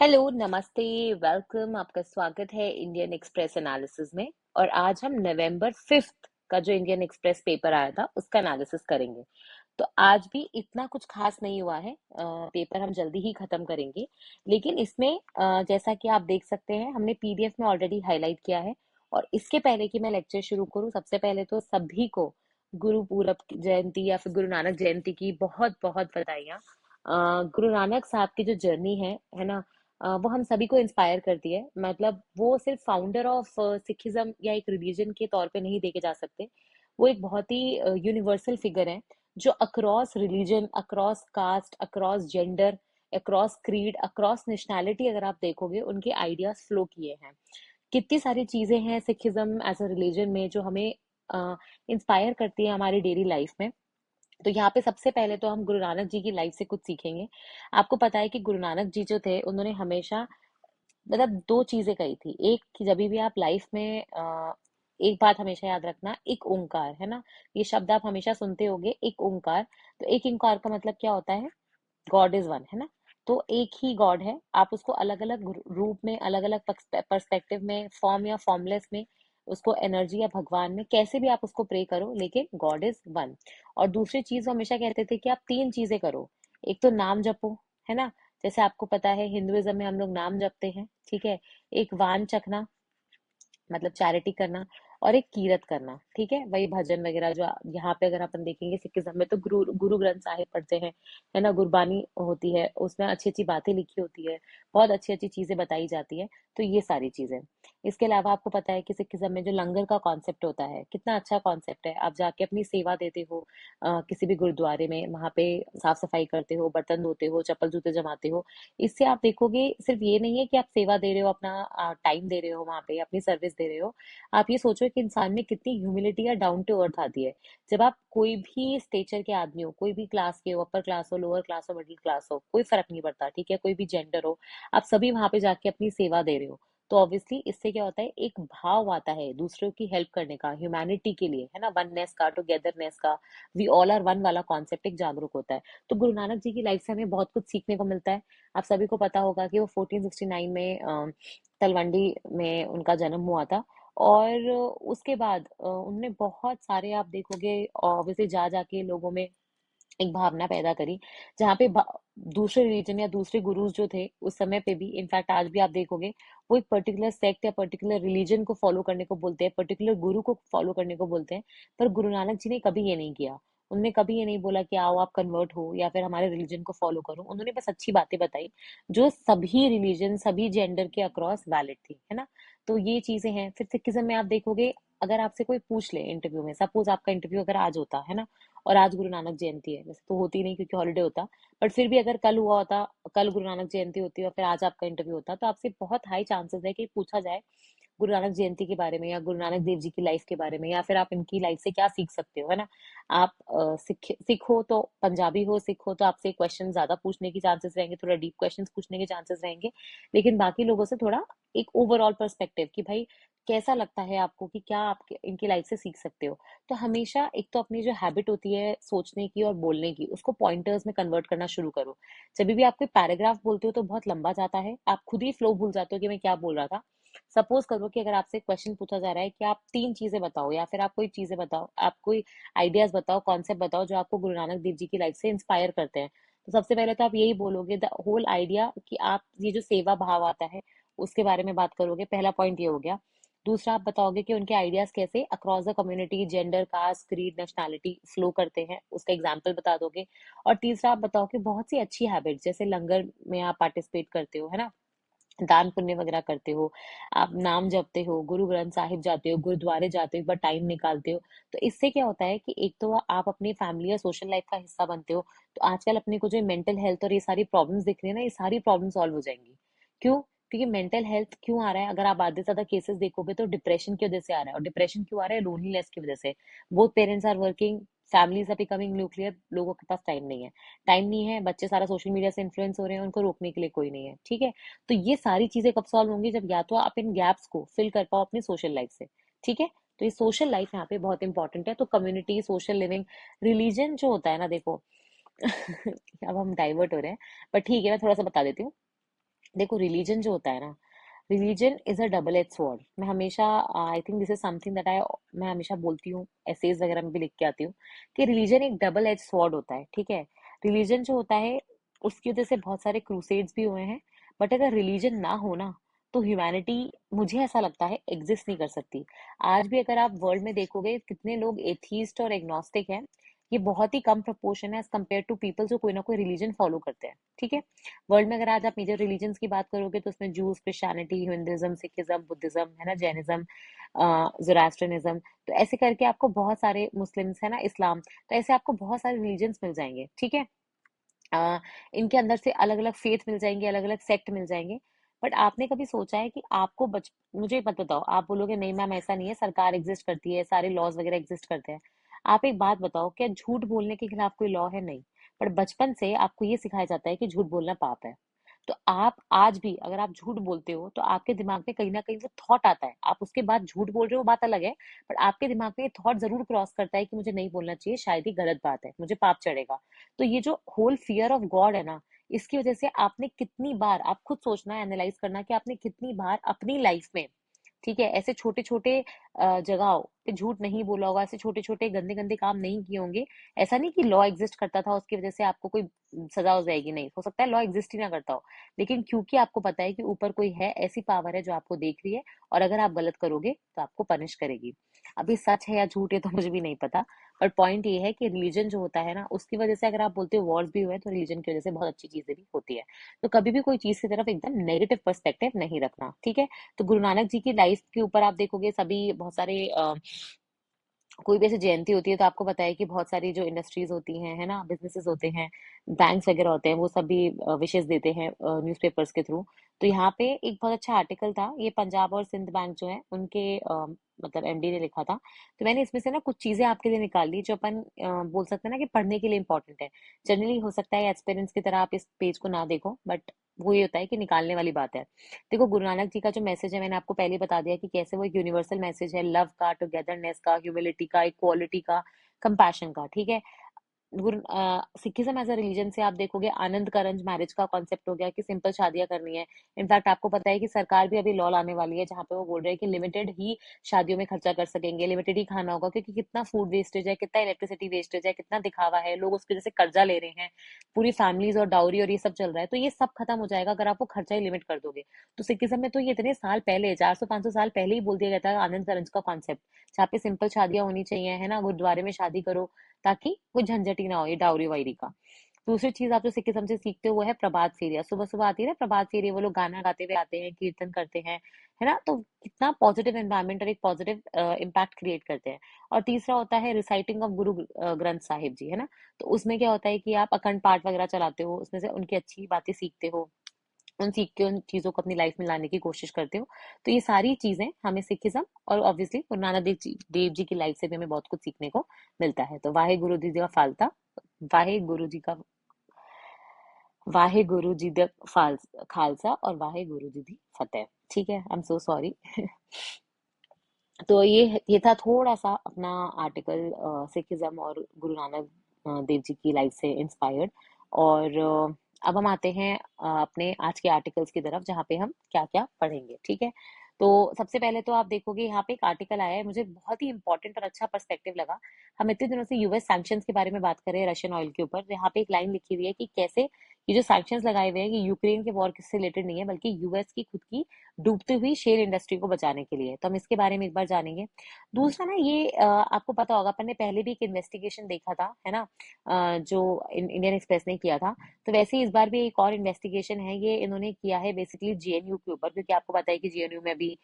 Hello, नमस्ते, welcome. आपका स्वागत है इंडियन एक्सप्रेस एनालिसिस में। और आज हम नवंबर 5th का जो इंडियन एक्सप्रेस पेपर आया था उसका एनालिसिस करेंगे। तो आज भी इतना कुछ खास नहीं हुआ है। पेपर हम जल्दी ही खत्म करेंगे। लेकिन इसमें जैसा कि आप देख सकते हैं, हमने पीडीएफ में ऑलरेडी हाईलाइट किया है। और इसके पहले कि मैं लेक्चर शुरू करूं, सबसे पहले तो सभी को गुरु पूरब की जयंती या फिर गुरु नानक जयंती की बहुत बहुत बधाइयाँ। गुरु नानक साहब की जो जर्नी है ना, वो हम सभी को इंस्पायर करती है। मतलब वो सिर्फ फाउंडर ऑफ सिखिज्म या एक रिलीजन के तौर पे नहीं देखे जा सकते। वो एक बहुत ही यूनिवर्सल फिगर है, जो across religion, across cast, across gender, across creed, across nationality अगर आप देखोगे उनके आइडियाज फ्लो किए हैं। कितनी सारी चीजें हैं सिखिज्म एज अ रिलीजन में जो हमें इंस्पायर करती है हमारी डेली लाइफ में। तो यहाँ पे सबसे पहले तो हम गुरु नानक जी की लाइफ से कुछ सीखेंगे। आपको पता है कि गुरु नानक जी जो थे उन्होंने हमेशा मतलब दो चीजें कही थी। एक कि जब भी आप लाइफ में एक बात हमेशा याद रखना, एक ओंकार है ना। ये शब्द आप हमेशा सुनते होंगे, एक ओंकार। तो एक ओंकार का मतलब क्या होता है? गॉड इज वन, है ना। तो एक ही गॉड है, आप उसको अलग अलग रूप में, अलग अलग पर्सपेक्टिव में, फॉर्म या फॉर्मलेस में, उसको एनर्जी या भगवान में कैसे भी आप उसको प्रे करो, लेकिन गॉड इज वन। और दूसरी चीज वो हमेशा कहते थे कि आप तीन चीजें करो। एक तो नाम जपो, है ना। जैसे आपको पता है हिंदुइज्म में हम लोग नाम जपते हैं, ठीक है। एक वान चखना, मतलब चैरिटी करना। और एक कीरत करना, ठीक है। वही भजन वगैरह जो यहाँ पे अगर अपन देखेंगे सिखिज्म में, तो गुरु गुरु ग्रंथ साहिब पढ़ते हैं, है ना। गुरबानी होती है, उसमें अच्छी अच्छी बातें लिखी होती है, बहुत अच्छी अच्छी चीजें बताई जाती है। तो ये सारी चीजें। इसके अलावा आपको पता है कि सिखिज्म में जो लंगर का कॉन्सेप्ट होता है, कितना अच्छा कॉन्सेप्ट है। आप जाके अपनी सेवा देते हो किसी भी गुरुद्वारे में, वहां पे साफ सफाई करते हो, बर्तन धोते हो, चप्पल जूते जमाते हो। इससे आप देखोगे सिर्फ ये नहीं है कि आप सेवा दे रहे हो, अपना टाइम दे रहे हो, वहां पे अपनी सर्विस दे रहे हो। आप ये सोचो कि इंसान में कितनी ह्यूमिलिटी या डाउन टू अर्थ आती है। जब आप कोई भी स्टेचर के आदमी हो, कोई भी क्लास के हो, अपर क्लास हो, लोअर क्लास हो, मिडिल क्लास हो, कोई फर्क नहीं पड़ता, ठीक है। कोई भी जेंडर हो, आप सभी वहां पे जाके अपनी सेवा दे रहे हो। तो ऑब्वियसली इससे क्या होता है, एक भाव आता है दूसरों की हेल्प करने का, ह्यूमैनिटी के लिए, है ना। वननेस का, टुगेदरनेस का, वी ऑल आर वन वाला कॉन्सेप्ट एक जागरूक होता है। तो गुरु नानक जी की लाइफ से हमें बहुत कुछ सीखने को मिलता है। आप सभी को पता होगा कि वो 1469 में तलवंडी में उनका जन्म हुआ था। और उसके बाद उनने बहुत सारे, आप देखोगे ऑब्वियसली जा जाके लोगों में एक भावना पैदा करी, जहाँ पे दूसरे रिलीजन या दूसरे गुरुज जो थे उस समय पे भी, इनफैक्ट आज भी आप देखोगे, वो एक पर्टिकुलर सेक्ट या पर्टिकुलर रिलीजन को फॉलो करने को बोलते हैं, पर्टिकुलर गुरु को फॉलो करने को बोलते हैं। पर गुरु नानक जी ने कभी ये नहीं किया। उन्होंने कभी ये नहीं बोला कि आओ आप कन्वर्ट हो या फिर हमारे रिलीजन को फॉलो करो। उन्होंने बस अच्छी बातें बताई जो सभी रिलीजन, सभी जेंडर के अक्रॉस वैलिड थी, है ना। तो ये चीजें हैं। फिर सिखिज्म में आप देखोगे, अगर आपसे कोई पूछ ले इंटरव्यू में, सपोज आपका इंटरव्यू अगर आज होता है ना, और आज गुरु नानक जयंती है, वैसे तो होती नहीं क्योंकि हॉलीडे होता, बट फिर भी अगर कल हुआ होता, कल गुरु नानक जयंती होती और फिर आज आपका इंटरव्यू होता, तो आपसे बहुत हाई चांसेस है कि पूछा जाए गुरु नानक जयंती के बारे में, या गुरु नानक देव जी की लाइफ के बारे में, या फिर आप इनकी लाइफ से क्या सीख सकते हो, है ना। आप सिख हो तो, पंजाबी हो, सिख हो तो आपसे क्वेश्चन ज्यादा पूछने की चांसेस रहेंगे, थोड़ा डीप क्वेश्चन पूछने के चांसेस रहेंगे। लेकिन बाकी लोगों से थोड़ा एक ओवरऑल पर्सपेक्टिव कि भाई कैसा लगता है आपको, कि क्या आप इनकी लाइफ से सीख सकते हो। तो हमेशा एक तो अपनी जो हैबिट होती है सोचने की और बोलने की, उसको पॉइंटर्स में कन्वर्ट करना शुरू करो। जब भी आप कोई पैराग्राफ बोलते हो तो बहुत लंबा जाता है, आप खुद ही फ्लो भूल जाते हो कि मैं क्या बोल रहा था। सपोज करो कि अगर आपसे क्वेश्चन पूछा जा रहा है कि आप तीन चीजें बताओ, या फिर आप कोई चीजें बताओ, आप कोई आइडियाज बताओ, कॉन्सेप्ट बताओ जो आपको गुरु नानक देव जी की लाइफ से इंस्पायर करते हैं। तो सबसे पहले तो आप यही बोलोगे, द होल आइडिया, कि आप ये जो सेवा भाव आता है उसके बारे में बात करोगे। पहला पॉइंट ये हो गया। दूसरा, आप बताओगे कि उनके आइडियाज कैसे across the community, gender, caste, creed, nationality flow करते हैं, उसका एग्जाम्पल बता दोगे। और तीसरा, आप बताओ कि बहुत सी अच्छी हैबिट्स, जैसे लंगर में आप पार्टिसिपेट करते हो, है ना, दान पुण्य वगैरह करते हो, आप नाम जपते हो, गुरु ग्रंथ साहिब जाते हो, गुरुद्वारे जाते हो, एक बार टाइम निकालते हो। तो इससे क्या होता है कि एक तो आप अपनी फैमिली या सोशल लाइफ का हिस्सा बनते हो। तो आजकल अपने को जो मेंटल हेल्थ और ये सारी प्रॉब्लम्स दिख रही है ना, ये सारी प्रॉब्लम सॉल्व हो जाएंगी। क्यों? क्योंकि मेंटल हेल्थ क्यों आ रहा है, अगर आप आधे से ज्यादा केसेस देखोगे तो डिप्रेशन की वजह से आ रहा है। और डिप्रेशन क्यों आ रहा है? लोनलीनेस की वजह से। Both parents are working, families are becoming nuclear, लोगों के पास टाइम नहीं है। टाइम नहीं है, बच्चे सारा सोशल मीडिया से इन्फ्लुएंस हो रहे हैं, उनको रोकने के लिए कोई नहीं है, ठीक है। तो ये सारी चीजें कब सॉल्व होंगी? जब या तो आप इन गैप्स को फिल कर पाओ अपनी सोशल लाइफ से, ठीक है। तो ये सोशल लाइफ यहाँ पे बहुत इंपॉर्टेंट है। तो कम्युनिटी, सोशल लिविंग, रिलीजन जो होता है ना, देखो अब हम डाइवर्ट हो रहे हैं, पर ठीक है, मैं थोड़ा सा बता देती हूँ। देखो रिलीजन जो होता है ना, religion is a double edge sword. मैं हमेशा, I think this is something that I, मैं हमेशा बोलती हूँ, एसेज वगैरह में भी लिख के आती हूँ कि रिलीजन एक डबल एज स्वॉर्ड होता है, ठीक है। रिलीजन जो होता है उसकी वजह से बहुत सारे क्रूसेड्स भी हुए हैं, बट अगर रिलीजन ना हो ना, तो ह्यूमैनिटी, मुझे ऐसा लगता है, एग्जिस्ट नहीं कर सकती। आज भी अगर आप वर्ल्ड में देखोगे कितने लोग एथीस्ट और एग्नोस्टिक हैं, ये बहुत ही कम प्रपोर्शन है एज कम्पेयर टू पीपल जो कोई ना कोई रिलीजन फॉलो करते हैं, ठीक है। वर्ल्ड में अगर आज आप मेजर रिलीजन्स की बात करोगे तो उसमें juice, Christianity, Hinduism, Sikhism, Buddhism है ना, जैनिज्म, जोरास्ट्रियनिज्म, तो ऐसे करके आपको बहुत सारे, मुस्लिम्स है ना, इस्लाम, तो ऐसे आपको बहुत सारे रिलीजन्स मिल जाएंगे, ठीक है। अ, इनके अंदर से अलग अलग फेथ मिल जाएंगे, अलग अलग सेक्ट मिल जाएंगे। बट आपने कभी सोचा है कि आपको मुझे मत बताओ, आप बोलोगे नहीं मैम ऐसा नहीं है, सरकार एग्जिस्ट करती है, सारे लॉज वगैरह एग्जिस्ट करते हैं। आप एक बात बताओ, क्या झूठ बोलने के खिलाफ कोई लॉ है? नहीं। पर बचपन से आपको ये सिखाया जाता है कि झूठ बोलना पाप है। तो आप आज भी अगर आप झूठ बोलते हो तो आपके दिमाग में कहीं ना कहीं वो थॉट आता है, आप उसके बाद झूठ बोल रहे हो बात अलग है, पर आपके दिमाग में ये थॉट जरूर क्रॉस करता है कि मुझे नहीं बोलना चाहिए, शायद ये गलत बात है, मुझे पाप चढ़ेगा। तो ये जो होल फियर ऑफ गॉड है ना, इसकी वजह से आपने कितनी बार, आप खुद सोचना, एनालाइज करना कि आपने कितनी बार अपनी लाइफ में, ठीक है, ऐसे छोटे छोटे जगहों पे झूठ नहीं बोला होगा, ऐसे छोटे छोटे गंदे गंदे काम नहीं किए होंगे। ऐसा नहीं कि लॉ एग्जिस्ट करता था उसकी वजह से आपको कोई सजा हो जाएगी, नहीं, हो सकता है लॉ एग्जिस्ट ही ना करता हो, लेकिन क्योंकि आपको पता है कि ऊपर कोई है, ऐसी पावर है जो आपको देख रही है, और अगर आप गलत करोगे तो आपको पनिश करेगी। अभी सच है या झूठ है तो मुझे भी नहीं पता, पर पॉइंट ये है कि रिलीजन जो होता है ना, उसकी वजह से, अगर आप बोलते हो वॉर्स भी हुए, तो रिलीजन की वजह से बहुत अच्छी चीजें भी होती है। तो कभी भी कोई चीज की तरफ एकदम नेगेटिव पर्सपेक्टिव नहीं रखना, ठीक है। तो गुरु नानक जी की लाइफ के ऊपर आप देखोगे सभी, बहुत सारे कोई भी ऐसी जयंती होती है तो आपको पता है कि बहुत सारी जो इंडस्ट्रीज होती हैं, है ना, बिजनेसेस होते हैं, बैंक्स वगैरह होते हैं, वो सब भी विशेष देते हैं न्यूज़पेपर्स के थ्रू। तो यहाँ पे एक बहुत अच्छा आर्टिकल था, ये पंजाब और सिंध बैंक जो है उनके मतलब एमडी ने लिखा था। तो मैंने इसमें से ना कुछ चीजें आपके लिए निकाल ली जो अपन बोल सकते हैं ना कि पढ़ने के लिए इंपॉर्टेंट है। जनरली हो सकता है एस्पिरेंट्स की तरह आप इस पेज को ना देखो, बट वो ये होता है कि निकालने वाली बात है। देखो गुरु नानक जी का जो मैसेज है, मैंने आपको पहले ही बता दिया कि कैसे वो एक यूनिवर्सल मैसेज है, लव का, टुगेदरनेस का, ह्यूमिलिटी का, इक्वालिटी का, कंपैशन का, ठीक है। सिखिज्म एज अ रिलीजन से आप देखोगे आनंद करंज मैरिज का कॉन्सेप्ट हो गया कि सिंपल शादियां करनी है। इनफैक्ट आपको पता है कि सरकार भी अभी लॉ लाने वाली है जहां पे वो बोल रहे हैं कि लिमिटेड ही शादियों में खर्चा कर सकेंगे, लिमिटेड ही खाना होगा, क्योंकि कितना फूड वेस्टेज है, कितना इलेक्ट्रिसिटी वेस्टेज है, कितना दिखावा है, लोग उसकी वजह से कर्जा ले रहे हैं, पूरी फैमिलीज और डाउरी और ये सब चल रहा है। तो ये सब खत्म हो जाएगा अगर आप वो खर्चा ही लिमिट कर दोगे। तो सिखिज्म में तो ये इतने साल पहले, 400-500 साल पहले ही बोल दिया गया था आनंद करंज का कॉन्सेप्ट, जहाँ पे सिंपल शादियां होनी चाहिए, है ना, गुरुद्वारे में शादी करो, ताकि कोई झंझट ही ना हो ये डाउरी वायरी का। दूसरी चीज आप जो सिखिज्म से सीखते हो वो है प्रभात फेरिया, सुबह सुबह आती है ना प्रभात फेरी, वो लोग गाना गाते हुए आते हैं, कीर्तन करते हैं, है ना, तो कितना पॉजिटिव एनवायरनमेंट और एक पॉजिटिव इम्पैक्ट क्रिएट करते हैं। और तीसरा होता है रिसाइटिंग ऑफ गुरु ग्रंथ साहिब जी, है ना। तो उसमें क्या होता है कि आप अखंड पाठ वगैरह चलाते हो, उसमें से उनकी अच्छी बातें सीखते हो, उन सीख के उन चीजों को अपनी लाइफ में लाने की कोशिश करते हो। तो ये सारी चीजें हमें सिखिज्म और ऑब्वियसली गुरु नानक देव जी की लाइफ से भी हमें बहुत कुछ सीखने को मिलता है। तो वाहे गुरु जी का फालता, वाहे गुरु जी का, वाहे गुरु जी द खालसा और वाहे गुरु जी दी फतेह। ठीक है, आई एम सो सॉरी। तो ये था थोड़ा सा अपना आर्टिकल सिखिज्म और गुरु नानक देव जी की लाइफ से इंस्पायर्ड। और अब हम आते हैं अपने आज के आर्टिकल्स की तरफ, जहाँ पे हम क्या क्या पढ़ेंगे, ठीक है। तो सबसे पहले तो आप देखोगे यहाँ पे एक आर्टिकल आया है, मुझे बहुत ही इंपॉर्टेंट और अच्छा पर्सपेक्टिव लगा। हम इतने दिनों से यूएस सैंक्शंस के बारे में बात कर रहे हैं, रशियन ऑयल के ऊपर, यहाँ पे एक लाइन लिखी हुई है कि कैसे ये जो सैंक्शंस लगाए हुए हैं ये यूक्रेन के वॉर से रिलेटेड नहीं है, बल्कि यूएस की खुद की डूबती हुई शेल इंडस्ट्री को बचाने के लिए। तो हम इसके बारे में एक बार जानेंगे। दूसरा ना, ये आपको पता होगा अपन ने पहले भी एक इन्वेस्टिगेशन देखा था, है ना, जो इंडियन एक्सप्रेस ने किया था। तो वैसे ही इस बार भी एक और इन्वेस्टिगेशन है, ये इन्होंने किया है बेसिकली जेएनयू के ऊपर, क्योंकि आपको पता है कि जेएनयू में अभी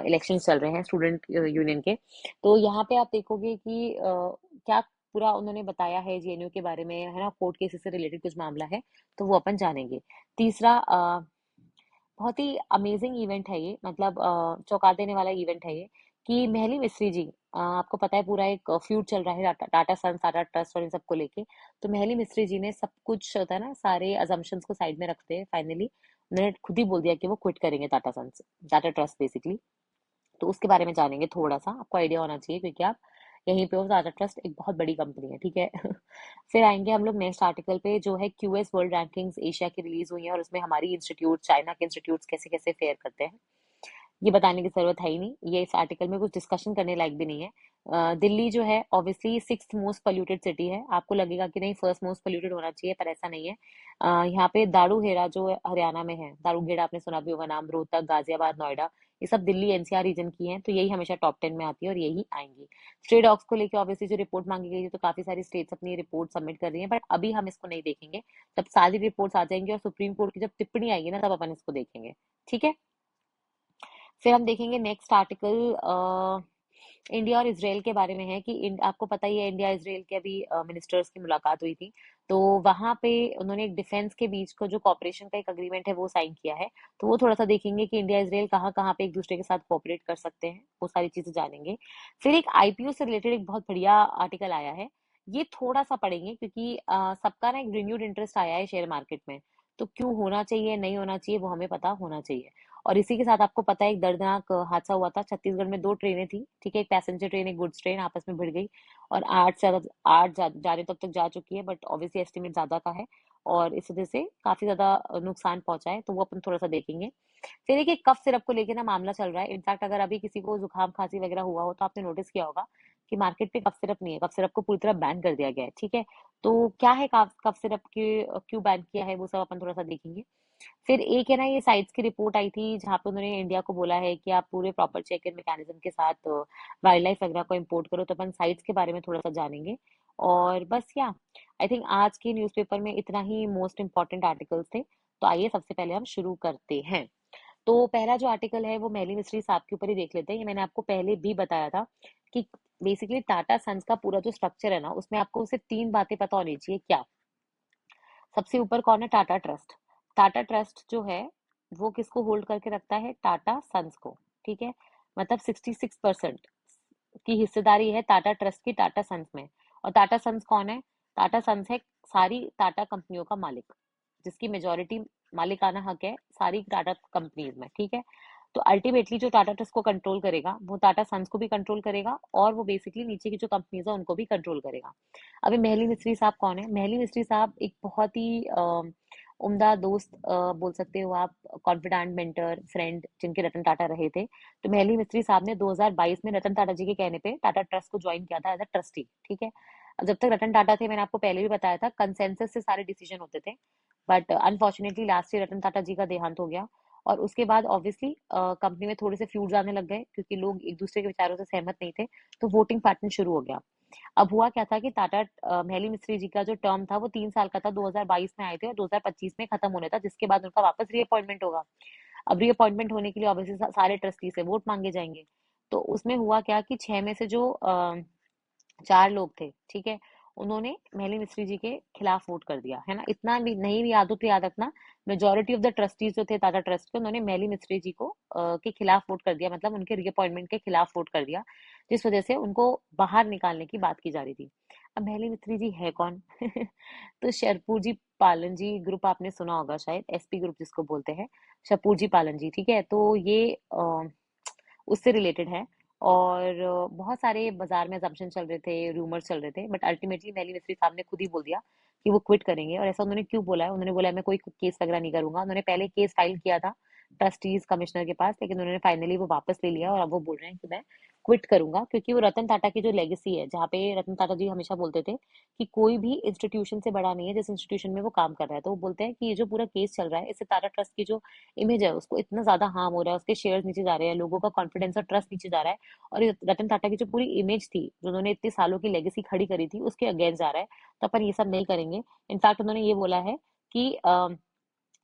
इलेक्शन चल रहे हैं स्टूडेंट यूनियन के। तो यहाँ पे आप देखोगे कि क्या पूरा उन्होंने बताया है जेएनयू के बारे में, है ना, कोर्ट केसेस से रिलेटेड कुछ मामला है, तो वो अपन जानेंगे। तीसरा बहुत ही अमेजिंग इवेंट है ये, मतलब चौंका देने वाला इवेंट है ये, कि महली मिस्त्री जी, आपको पता है पूरा एक फ्यूड चल रहा है टाटा टाटा सन्स, टाटा ट्रस्ट और इन सबको लेके। तो महली मिस्त्री जी ने सब कुछ होता है ना, सारे अजम्पशंस को साइड में रखते हैं, फाइनली उन्होंने खुद ही बोल दिया कि वो क्विट करेंगे Tata Sons, Tata Trust basically. तो उसके बारे में जानेंगे थोड़ा सा, आपको आइडिया होना चाहिए, क्योंकि आप यहीं पे हो, टाटा ट्रस्ट एक बहुत बड़ी कंपनी है, ठीक है। फिर आएंगे हम लोग नेक्स्ट आर्टिकल पे, जो है क्यूएस वर्ल्ड रैंकिंग्स एशिया की रिलीज हुई है, और उसमें हमारी इंस्टीट्यूट चाइना के इंस्टीट्यूट्स कैसे कैसे फेयर करते हैं। ये बताने की जरूरत है ही नहीं, ये इस आर्टिकल में कुछ डिस्कशन करने लायक भी नहीं है। दिल्ली जो है obviously sixth most polluted city है। आपको लगेगा कि नहीं फर्स्ट मोस्ट पोल्यूटेड होना चाहिए, पर ऐसा नहीं है। यहाँ पे दारूहेरा जो हरियाणा में है, दारूहेड़ा आपने सुना भी होगा नाम, रोहतक, गाजियाबाद, नोएडा, ये सब दिल्ली एनसीआर रीजन की हैं, तो यही हमेशा टॉप 10 में आती है और यही आएंगी। स्ट्रे डॉग्स को लेकर ऑब्वियसली जो रिपोर्ट मांगी गई है, तो काफी सारी स्टेट्स अपनी रिपोर्ट सबमिट कर रही हैं, बट अभी हम इसको नहीं देखेंगे। जब सारी रिपोर्ट्स आ जाएंगी और सुप्रीम कोर्ट की जब टिप्पणी आएगी ना, तब अपन इसको देखेंगे, ठीक है। फिर हम देखेंगे नेक्स्ट आर्टिकल, इंडिया और इसराइल के बारे में है कि आपको पता ही है इंडिया इसराइल के अभी मिनिस्टर्स की मुलाकात हुई थी। तो वहां पे उन्होंने एक डिफेंस के बीच को जो कॉपरेशन का एक अग्रीमेंट है वो साइन किया है। तो वो थोड़ा सा देखेंगे कि इंडिया इसराइल कहाँ कहाँ पे एक दूसरे के साथ कोऑपरेट कर सकते हैं, वो सारी चीजें जानेंगे। फिर एक आईपीओ से रिलेटेड एक बहुत बढ़िया आर्टिकल आया है, ये थोड़ा सा पढ़ेंगे क्योंकि सबका ना एक रिन्यूड इंटरेस्ट आया है शेयर मार्केट में। तो क्यों होना चाहिए नहीं होना चाहिए वो हमें पता होना चाहिए। और इसी के साथ आपको पता है एक दर्दनाक हादसा हुआ था छत्तीसगढ़ में, दो ट्रेनें थी, ठीक है, एक पैसेंजर ट्रेन एक गुड्स ट्रेन आपस में भिड़ गई, और जाने तब तक जा चुकी है, बट ऑब्वियसली एस्टिमेट ज्यादा का है, और इस वजह से काफी ज्यादा नुकसान पहुंचा है, तो वो अपन थोड़ा सा देखेंगे। फिर देखिए कफ सिरप को लेके ना मामला चल रहा है, इनफैक्ट अगर अभी किसी को जुकाम खांसी वगैरह हुआ हो तो आपने नोटिस किया होगा कि मार्केट पे कफ सिरप नहीं है, कफ सिरप को पूरी तरह बैन कर दिया गया है, ठीक है। तो क्या है कफ कफ सिरप के क्यों बैन किया है वो सब अपन थोड़ा सा देखेंगे। फिर एक है ना ये साइट्स की रिपोर्ट आई थी जहाँ पे उन्होंने इंडिया को बोला है कि आप पूरे प्रॉपर चेक इन मैकेनिज्म के साथ वाइल्ड लाइफ वगैरह को इम्पोर्ट करो, तो अपन साइट्स के बारे में थोड़ा सा जानेंगे। और बस या आई थिंक आज के न्यूज़पेपर में इतना ही मोस्ट इम्पोर्टेंट आर्टिकल्स थे। तो आइए सबसे पहले हम शुरू करते हैं। तो पहला जो आर्टिकल है वो मेहली मिस्त्री साहब के ऊपर ही देख लेते हैं। ये मैंने आपको पहले भी बताया था कि बेसिकली टाटा सन्स का पूरा जो स्ट्रक्चर है ना, उसमें आपको सिर्फ तीन बातें पता होनी चाहिए। क्या? सबसे ऊपर कौन है? टाटा ट्रस्ट। टाटा ट्रस्ट जो है वो किसको होल्ड करके रखता है? टाटा सन्स को, ठीक है। मतलब 66% की हिस्सेदारी है टाटा ट्रस्ट की टाटा सन्स में। और टाटा सन्स कौन है? टाटा सन्स है सारी टाटा कंपनियों का मालिक, जिसकी मेजोरिटी मालिकाना हक है सारी टाटा कंपनीज में, ठीक है। तो अल्टीमेटली जो टाटा ट्रस्ट को कंट्रोल करेगा वो टाटा सन्स को भी कंट्रोल करेगा, और वो बेसिकली नीचे की जो कंपनीज है उनको भी कंट्रोल करेगा। अभी मेहली मिस्त्री साहब कौन है? मेहली मिस्त्री साहब एक बहुत ही उम्दा दोस्त बोल सकते हो आप, कॉन्फिडेंट मेंटर फ्रेंड जिनके रतन टाटा रहे थे। तो मेहली मिस्त्री साहब ने 2022 में रतन टाटा जी के कहने पे टाटा ट्रस्ट को ज्वाइन किया था एज अ ट्रस्टी, ठीक है। अब जब तक रतन टाटा थे, मैंने आपको पहले भी बताया था, कंसेंसस से सारे डिसीजन होते थे, but unfortunately last year Ratan Tata जी का देहांत हो गया। और उसके बाद ऑब्वियसली कंपनी में थोड़े से फ्यूड्स आने लग गए क्योंकि लोग एक दूसरे के विचारों से सहमत नहीं थे, तो वोटिंग पैटर्न शुरू हो गया। अब हुआ क्या था कि टाटा मेहली मिस्त्री जी का जो टर्म था वो 3 साल का था, 2022 में आए थे और 2025 में खत्म होने था, जिसके बाद उनका वापस रीअपॉइंटमेंट होगा। अब रीअपॉइंटमेंट होने के लिए ऑब्वियसली सारे ट्रस्टी से वोट मांगे जाएंगे। तो उसमें हुआ क्या कि छह में से जो चार लोग थे, ठीक है, उन्होंने मेहली मिस्त्री जी के खिलाफ वोट कर दिया है ना। इतना भी नहीं भी याद हो तो याद रखना, मेजोरिटी ऑफ द ट्रस्टीज जो थे टाटा ट्रस्ट के, उन्होंने मेहली मिस्त्री जी को के खिलाफ वोट कर दिया, मतलब उनके रीअपॉइंटमेंट के खिलाफ वोट कर दिया, जिस वजह से उनको बाहर निकालने की बात की जा रही थी। अब मेहली मिस्त्री जी है कौन? तो शरपूर जी पालन जी ग्रुप आपने सुना होगा शायद, एसपी ग्रुप जिसको बोलते हैं, शरपूर जी पालन जी, ठीक है। तो ये उससे रिलेटेड है। और बहुत सारे बाजार में assumption चल रहे थे, रूमर्स चल रहे थे, बट अल्टीमेटली मेहली मिस्त्री साहब ने खुद ही बोल दिया कि वो क्विट करेंगे। और ऐसा उन्होंने क्यों बोला है? उन्होंने बोला है मैं कोई केस वगैरह नहीं करूंगा। उन्होंने पहले केस फाइल किया था ट्रस्टीज कमिश्नर के पास, लेकिन उन्होंने फाइनली वो वापस ले लिया और अब वो बोल रहे हैं कि मैं क्विट करूंगा, क्योंकि वो रतन टाटा की जो लेगेसी है, जहाँ पे रतन टाटा जी हमेशा बोलते थे कि कोई भी इंस्टीट्यूशन से बड़ा नहीं है जिस इंस्टीट्यूशन में वो काम कर रहा है। तो वो बोलते हैं कि ये जो पूरा केस चल रहा है, इससे टाटा ट्रस्ट की जो इमेज है उसको इतना ज्यादा हार्म हो रहा है, उसके शेयर्स नीचे जा रहे हैं, लोगों का कॉन्फिडेंस और ट्रस्ट नीचे जा रहा है। और ये रतन टाटा की जो पूरी इमेज थी, जो उन्होंने इतने सालों की लेगेसी खड़ी करी थी, उसके अगेंस्ट जा रहा है। तो अपन ये सब नहीं करेंगे। इनफैक्ट उन्होंने ये बोला है कि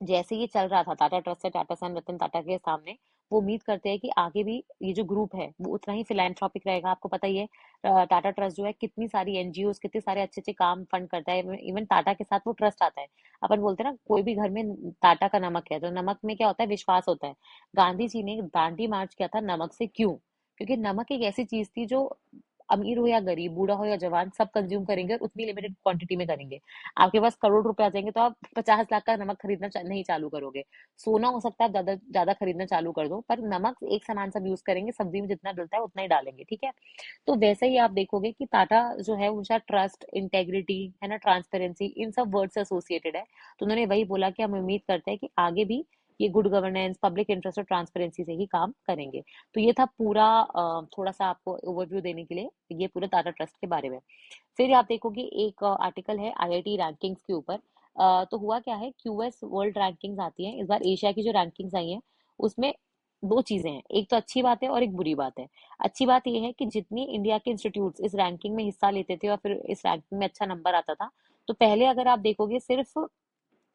जैसे ये चल रहा था टाटा ट्रस्ट से टाटा सन रतन टाटा के सामने, वो उम्मीद करते हैं कि आगे भी ये जो ग्रुप है वो उतना ही फिलैंथ्रोपिक रहेगा। आपको पता ही है टाटा ट्रस्ट जो है कितनी सारी एनजीओ कितने सारे अच्छे अच्छे काम फंड करता है, इवन टाटा के साथ वो ट्रस्ट आता है। अपन बोलते हैं ना कोई भी घर में टाटा का नमक है, तो नमक में क्या होता है? विश्वास होता है। गांधी जी ने दांडी मार्च किया था नमक से, क्यों? क्योंकि नमक एक ऐसी चीज थी जो अमीर हो या गरीब, बूढ़ा हो या जवान, सब कंज्यूम करेंगे और उतनी लिमिटेड क्वांटिटी में करेंगे। आपके पास करोड़ रुपए आ जाएंगे तो आप 50 लाख का नमक खरीदना नहीं चालू करोगे। सोना हो सकता है आप ज्यादा ज्यादा खरीदना चालू कर दो, पर नमक एक समान सब यूज करेंगे, सब्जी में जितना डलता है उतना ही डालेंगे, ठीक है। तो वैसे ही आप देखोगे कि टाटा जो है उनका ट्रस्ट, इंटेग्रिटी है ना, ट्रांसपेरेंसी, इन सब वर्ड से एसोसिएटेड है। तो उन्होंने वही बोला कि हम उम्मीद करते हैं कि आगे भी ये गुड गवर्नेंस, पब्लिक इंटरेस्ट और ट्रांसपेरेंसी से ही काम करेंगे। तो ये था पूरा थोड़ा सा आपको ओवरव्यू देने के लिए ये पूरे टाटा ट्रस्ट के बारे में। फिर आप देखोगे एक आर्टिकल है आईआईटी रैंकिंग्स के ऊपर। तो हुआ क्या है, क्यूएस वर्ल्ड रैंकिंग्स आती है इस बार, एशिया की जो रैंकिंग्स आई हैं उसमें दो चीजें हैं, एक तो अच्छी बात है और एक बुरी बात है। अच्छी बात यह है कि जितनी इंडिया के इंस्टीट्यूट्स इस रैंकिंग में हिस्सा लेते थे और फिर इस रैंकिंग में अच्छा नंबर आता था, तो पहले अगर आप देखोगे सिर्फ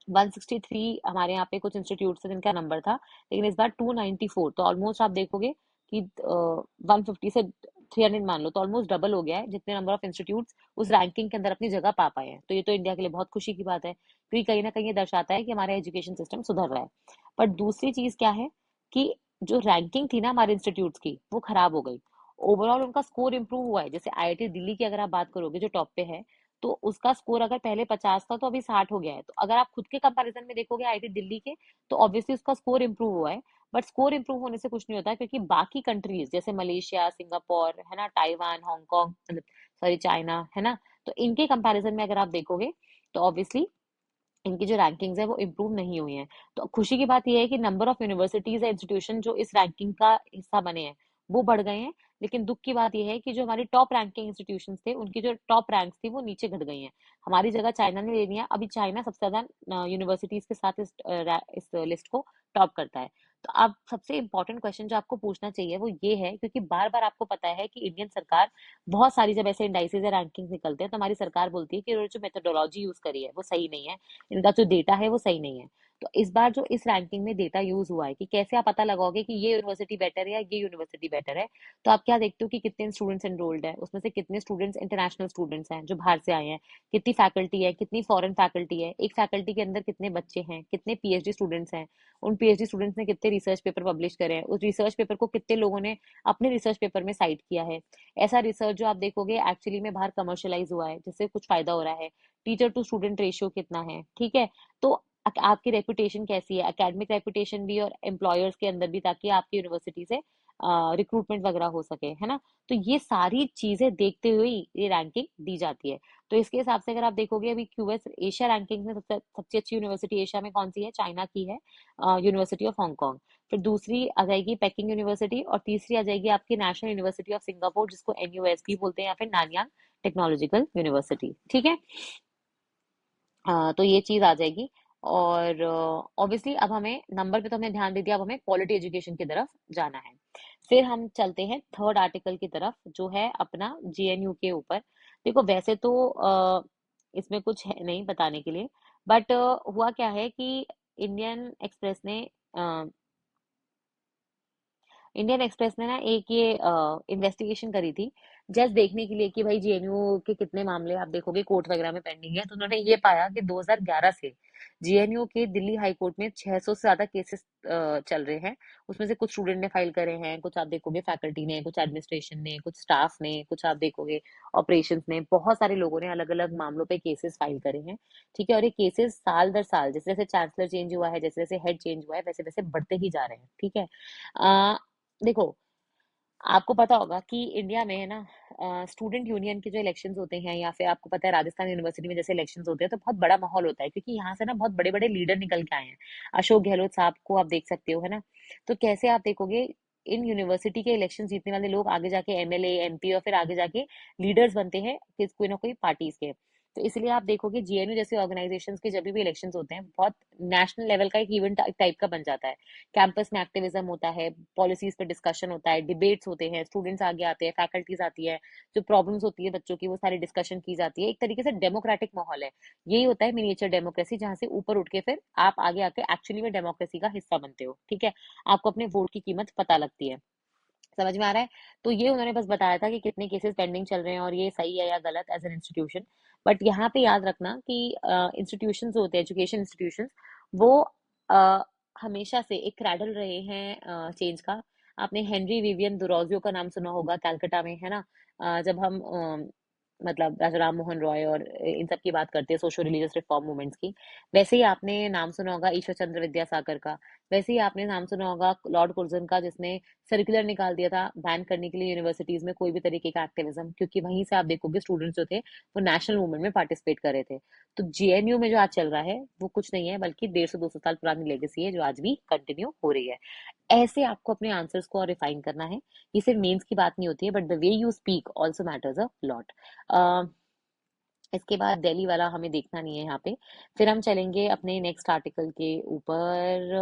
163 हमारे यहाँ पे कुछ इंस्टीट्यूट से जिनका नंबर था, लेकिन इस बार 294, तो ऑलमोस्ट आप देखोगे कि 150 से 300 मान लो, तो ऑलमोस्ट डबल हो गया है जितने नंबर ऑफ इंस्टीट्यूट्स उस रैंकिंग के अंदर अपनी जगह पा पाए हैं। तो ये तो इंडिया के लिए बहुत खुशी की बात है, क्योंकि कहीं ना कहीं ये दर्शाता है कि हमारा एजुकेशन सिस्टम सुधर रहा है। पर दूसरी चीज क्या है कि जो रैंकिंग थी ना हमारे इंस्टीट्यूट्स की, वो खराब हो गई। ओवरऑल उनका स्कोर इंप्रूव हुआ है, जैसे आईआईटी दिल्ली की अगर आप बात करोगे जो टॉप पे है, तो उसका स्कोर अगर पहले 50 था तो अभी 60 हो गया है। तो अगर आप खुद के कंपैरिजन में देखोगे आईआईटी दिल्ली के, तो ऑब्वियसली उसका स्कोर इंप्रूव हुआ है। बट स्कोर इंप्रूव होने से कुछ नहीं होता है, क्योंकि बाकी कंट्रीज जैसे मलेशिया, सिंगापुर है ना, ताइवान, हांगकांग, मतलब सॉरी चाइना है ना, तो इनके कंपैरिजन में अगर आप देखोगे तो ऑब्वियसली इनकी जो रैंकिंग्स है वो इम्प्रूव नहीं हुई हैं। तो खुशी की बात यह है कि नंबर ऑफ यूनिवर्सिटीज या इंस्टीट्यूशन जो इस रैंकिंग का हिस्सा बने हैं वो बढ़ गए हैं। लेकिन दुख की बात यह है कि जो हमारी टॉप रैंकिंग इंस्टीट्यूशंस थे उनकी जो टॉप रैंक्स थी वो नीचे घट गई हैं। हमारी जगह चाइना ने ले लिया है, अभी चाइना सबसे ज्यादा यूनिवर्सिटीज के साथ इस लिस्ट को टॉप करता है। तो अब सबसे इंपॉर्टेंट क्वेश्चन जो आपको पूछना चाहिए वो ये है, क्योंकि बार बार आपको पता है कि इंडियन सरकार बहुत सारी, जब ऐसे इंडाइसेस या रैंकिंग निकलते हैं तो हमारी सरकार बोलती है कि इन्होंने जो मेथोडोलॉजी यूज करी है वो सही नहीं है, इनका जो डेटा है वो सही नहीं है। तो इस बार जो इस रैंकिंग में डेटा यूज हुआ है कि कैसे आप पता लगाओगे कि ये यूनिवर्सिटी बेटर है या ये यूनिवर्सिटी बेटर है, तो आप क्या देखते हो कि कितने स्टूडेंट्स एनरोल्ड है, उसमें से कितने स्टूडेंट्स इंटरनेशनल स्टूडेंट्स हैं जो बाहर से आए हैं, कितनी फैकल्टी है, कितनी फॉरेन फैकल्टी है, एक फैकल्टी के अंदर कितने बच्चे हैं, कितने पीएचडी स्टूडेंट्स हैं, उन पीएचडी स्टूडेंट्स ने कितने रिसर्च पेपर पब्लिश करे हैं, उस रिसर्च पेपर को कितने लोगों ने अपने रिसर्च पेपर में साइट किया है। ऐसा रिसर्च जो आप देखोगे एक्चुअली में बाहर कमर्शलाइज हुआ है, जिससे कुछ फायदा हो रहा है। टीचर टू स्टूडेंट रेशियो कितना है, ठीक है। तो आपकी रेपुटेशन कैसी है, एकेडमिक रेपुटेशन भी और एम्प्लॉयर्स के अंदर भी, ताकि आपकी यूनिवर्सिटी से रिक्रूटमेंट वगैरह हो सके, है ना। तो ये सारी चीजें देखते हुए ही ये रैंकिंग दी जाती है। तो इसके हिसाब से अगर आप देखोगे अभी क्यूएस एशिया रैंकिंग में सबसे सबसे अच्छी यूनिवर्सिटी एशिया में कौन सी है, चाइना की है, यूनिवर्सिटी ऑफ हांगकांग। फिर दूसरी आ जाएगी पेकिंग यूनिवर्सिटी, और तीसरी आ जाएगी आपकी नेशनल यूनिवर्सिटी ऑफ सिंगापुर, जिसको एनयूएसपी बोलते हैं, या फिर नानयांग टेक्नोलॉजिकल यूनिवर्सिटी, ठीक है। तो ये चीज आ जाएगी। और ऑब्वियसली अब हमें नंबर पे तो हमने ध्यान दे दिया, अब हमें क्वालिटी एजुकेशन की तरफ जाना है। फिर हम चलते हैं थर्ड आर्टिकल की तरफ, जो है अपना जेएनयू के ऊपर। देखो वैसे तो इसमें कुछ है नहीं बताने के लिए, बट हुआ क्या है कि इंडियन एक्सप्रेस ने इंडियन एक्सप्रेस ने ना एक ये इन्वेस्टिगेशन करी थी, जस्ट देखने के लिए कि भाई जेएनयू के कितने मामले आप देखोगे कोर्ट वगैरह में पेंडिंग है। तो उन्होंने ये पाया कि 2011 से जेएनयू के दिल्ली हाई कोर्ट में 600 से ज्यादा केसेस चल रहे हैं। उसमें से कुछ स्टूडेंट ने फाइल करे हैं, कुछ आप देखोगे फैकल्टी ने, कुछ एडमिनिस्ट्रेशन ने, कुछ स्टाफ ने, कुछ आप देखोगे ऑपरेशंस ने, बहुत सारे लोगों ने अलग अलग मामलों पे केसेस फाइल करे हैं, ठीक है। और ये केसेस साल दर साल, जैसे जैसे चांसलर चेंज हुआ है, जैसे जैसे हेड चेंज हुआ है, वैसे वैसे बढ़ते ही जा रहे हैं, ठीक है। देखो आपको पता होगा कि इंडिया में है ना, स्टूडेंट यूनियन के जो इलेक्शंस होते हैं, या फिर आपको पता है राजस्थान यूनिवर्सिटी में जैसे इलेक्शंस होते हैं, तो बहुत बड़ा माहौल होता है, क्योंकि यहाँ से ना बहुत बड़े बड़े लीडर निकल के आए हैं। अशोक गहलोत साहब को आप देख सकते हो, है ना। तो कैसे आप देखोगे इन यूनिवर्सिटी के इलेक्शन जीतने वाले लोग आगे जाके एमएलए, एमपी और फिर आगे जाके लीडर्स बनते हैं किस कोई ना कोई पार्टीज के। तो इसलिए आप देखोगे जेएनयू जैसे ऑर्गेनाइजेशंस के जब भी इलेक्शंस होते हैं, बहुत नेशनल लेवल का एक इवेंट टाइप का बन जाता है। कैंपस में एक्टिविज्म होता है, पॉलिसीज पे डिस्कशन होता है, डिबेट्स होते हैं, स्टूडेंट्स आगे आते हैं, फैकल्टीज आती है, जो प्रॉब्लम्स होती है बच्चों की वो सारी डिस्कशन की जाती है। एक तरीके से डेमोक्रेटिक माहौल है। यही होता है मिनिएचर डेमोक्रेसी, जहां से ऊपर उठ के फिर आप आगे आके एक्चुअली में डेमोक्रेसी का हिस्सा बनते हो, ठीक है। आपको अपने वोट की कीमत पता लगती है। समझ में आ रहा है। तो ये उन्होंने बस बताया था कि कितने केसेस पेंडिंग चल रहे हैं और ये सही है या गलत एज एन इंस्टीट्यूशन। बट यहाँ पे याद रखना कि इंस्टीट्यूशंस होते हैं, एजुकेशन इंस्टीट्यूशंस, वो अ, हमेशा से एक क्रैडल रहे हैं चेंज का। आपने हेनरी विवियन दुरोजियो का नाम सुना होगा, कलकत्ता में, है ना? जब हम मतलब राजा राम मोहन रॉय और इन सब की बात करते हैं, सोशल रिलीजियस रिफॉर्म मूवमेंट्स की, वैसे ही आपने नाम सुना होगा ईश्वर चंद्र विद्यासागर का। वैसे ही आपने नाम सुना होगा लॉर्ड कुर्जन का, जिसने सर्कुलर निकाल दिया था बैन करने के लिए यूनिवर्सिटीज में कोई भी तरीके का एक्टिविज्म, क्योंकि वहीं से आप देखोगे स्टूडेंट्स जो थे वो नेशनल मूवमेंट में पार्टिसिपेट कर रहे थे। तो जेएनयू में जो आज चल रहा है वो कुछ नहीं है बल्कि 150-200 साल पुरानी लेगेसी है जो आज भी कंटिन्यू हो रही है। ऐसे आपको अपने आंसर्स को और रिफाइन करना है। ये सिर्फ मेंस की बात नहीं होती है, but the way you speak also matters a lot. इसके बाद दिल्ली वाला हमें देखना नहीं है यहाँ पे। फिर हम चलेंगे अपने नेक्स्ट आर्टिकल के ऊपर।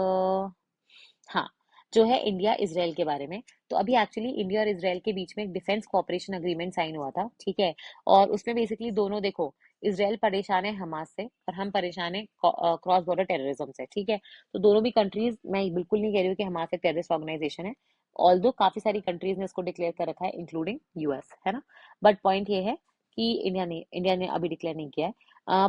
हाँ, जो है इंडिया इसराइल के बारे में। तो अभी एक्चुअली इंडिया और इसराइल के बीच में एक डिफेंस कॉपरेशन अग्रीमेंट साइन हुआ था, ठीक है? और उसमें बेसिकली दोनों, देखो, इसराइल परेशान है हमास से और हम परेशान है क्रॉस बॉर्डर टेररिज्म से, ठीक है? तो दोनों भी कंट्रीज, मैं बिल्कुल नहीं कह रही हूँ कि हमास एक टेररिस्ट ऑर्गेनाइजेशन है, ऑल्दो काफी सारी कंट्रीज ने इसको डिक्लेयर कर रखा है इंक्लूडिंग यूएस, है ना? बट पॉइंट ये है कि इंडिया ने अभी डिक्लेयर नहीं किया है।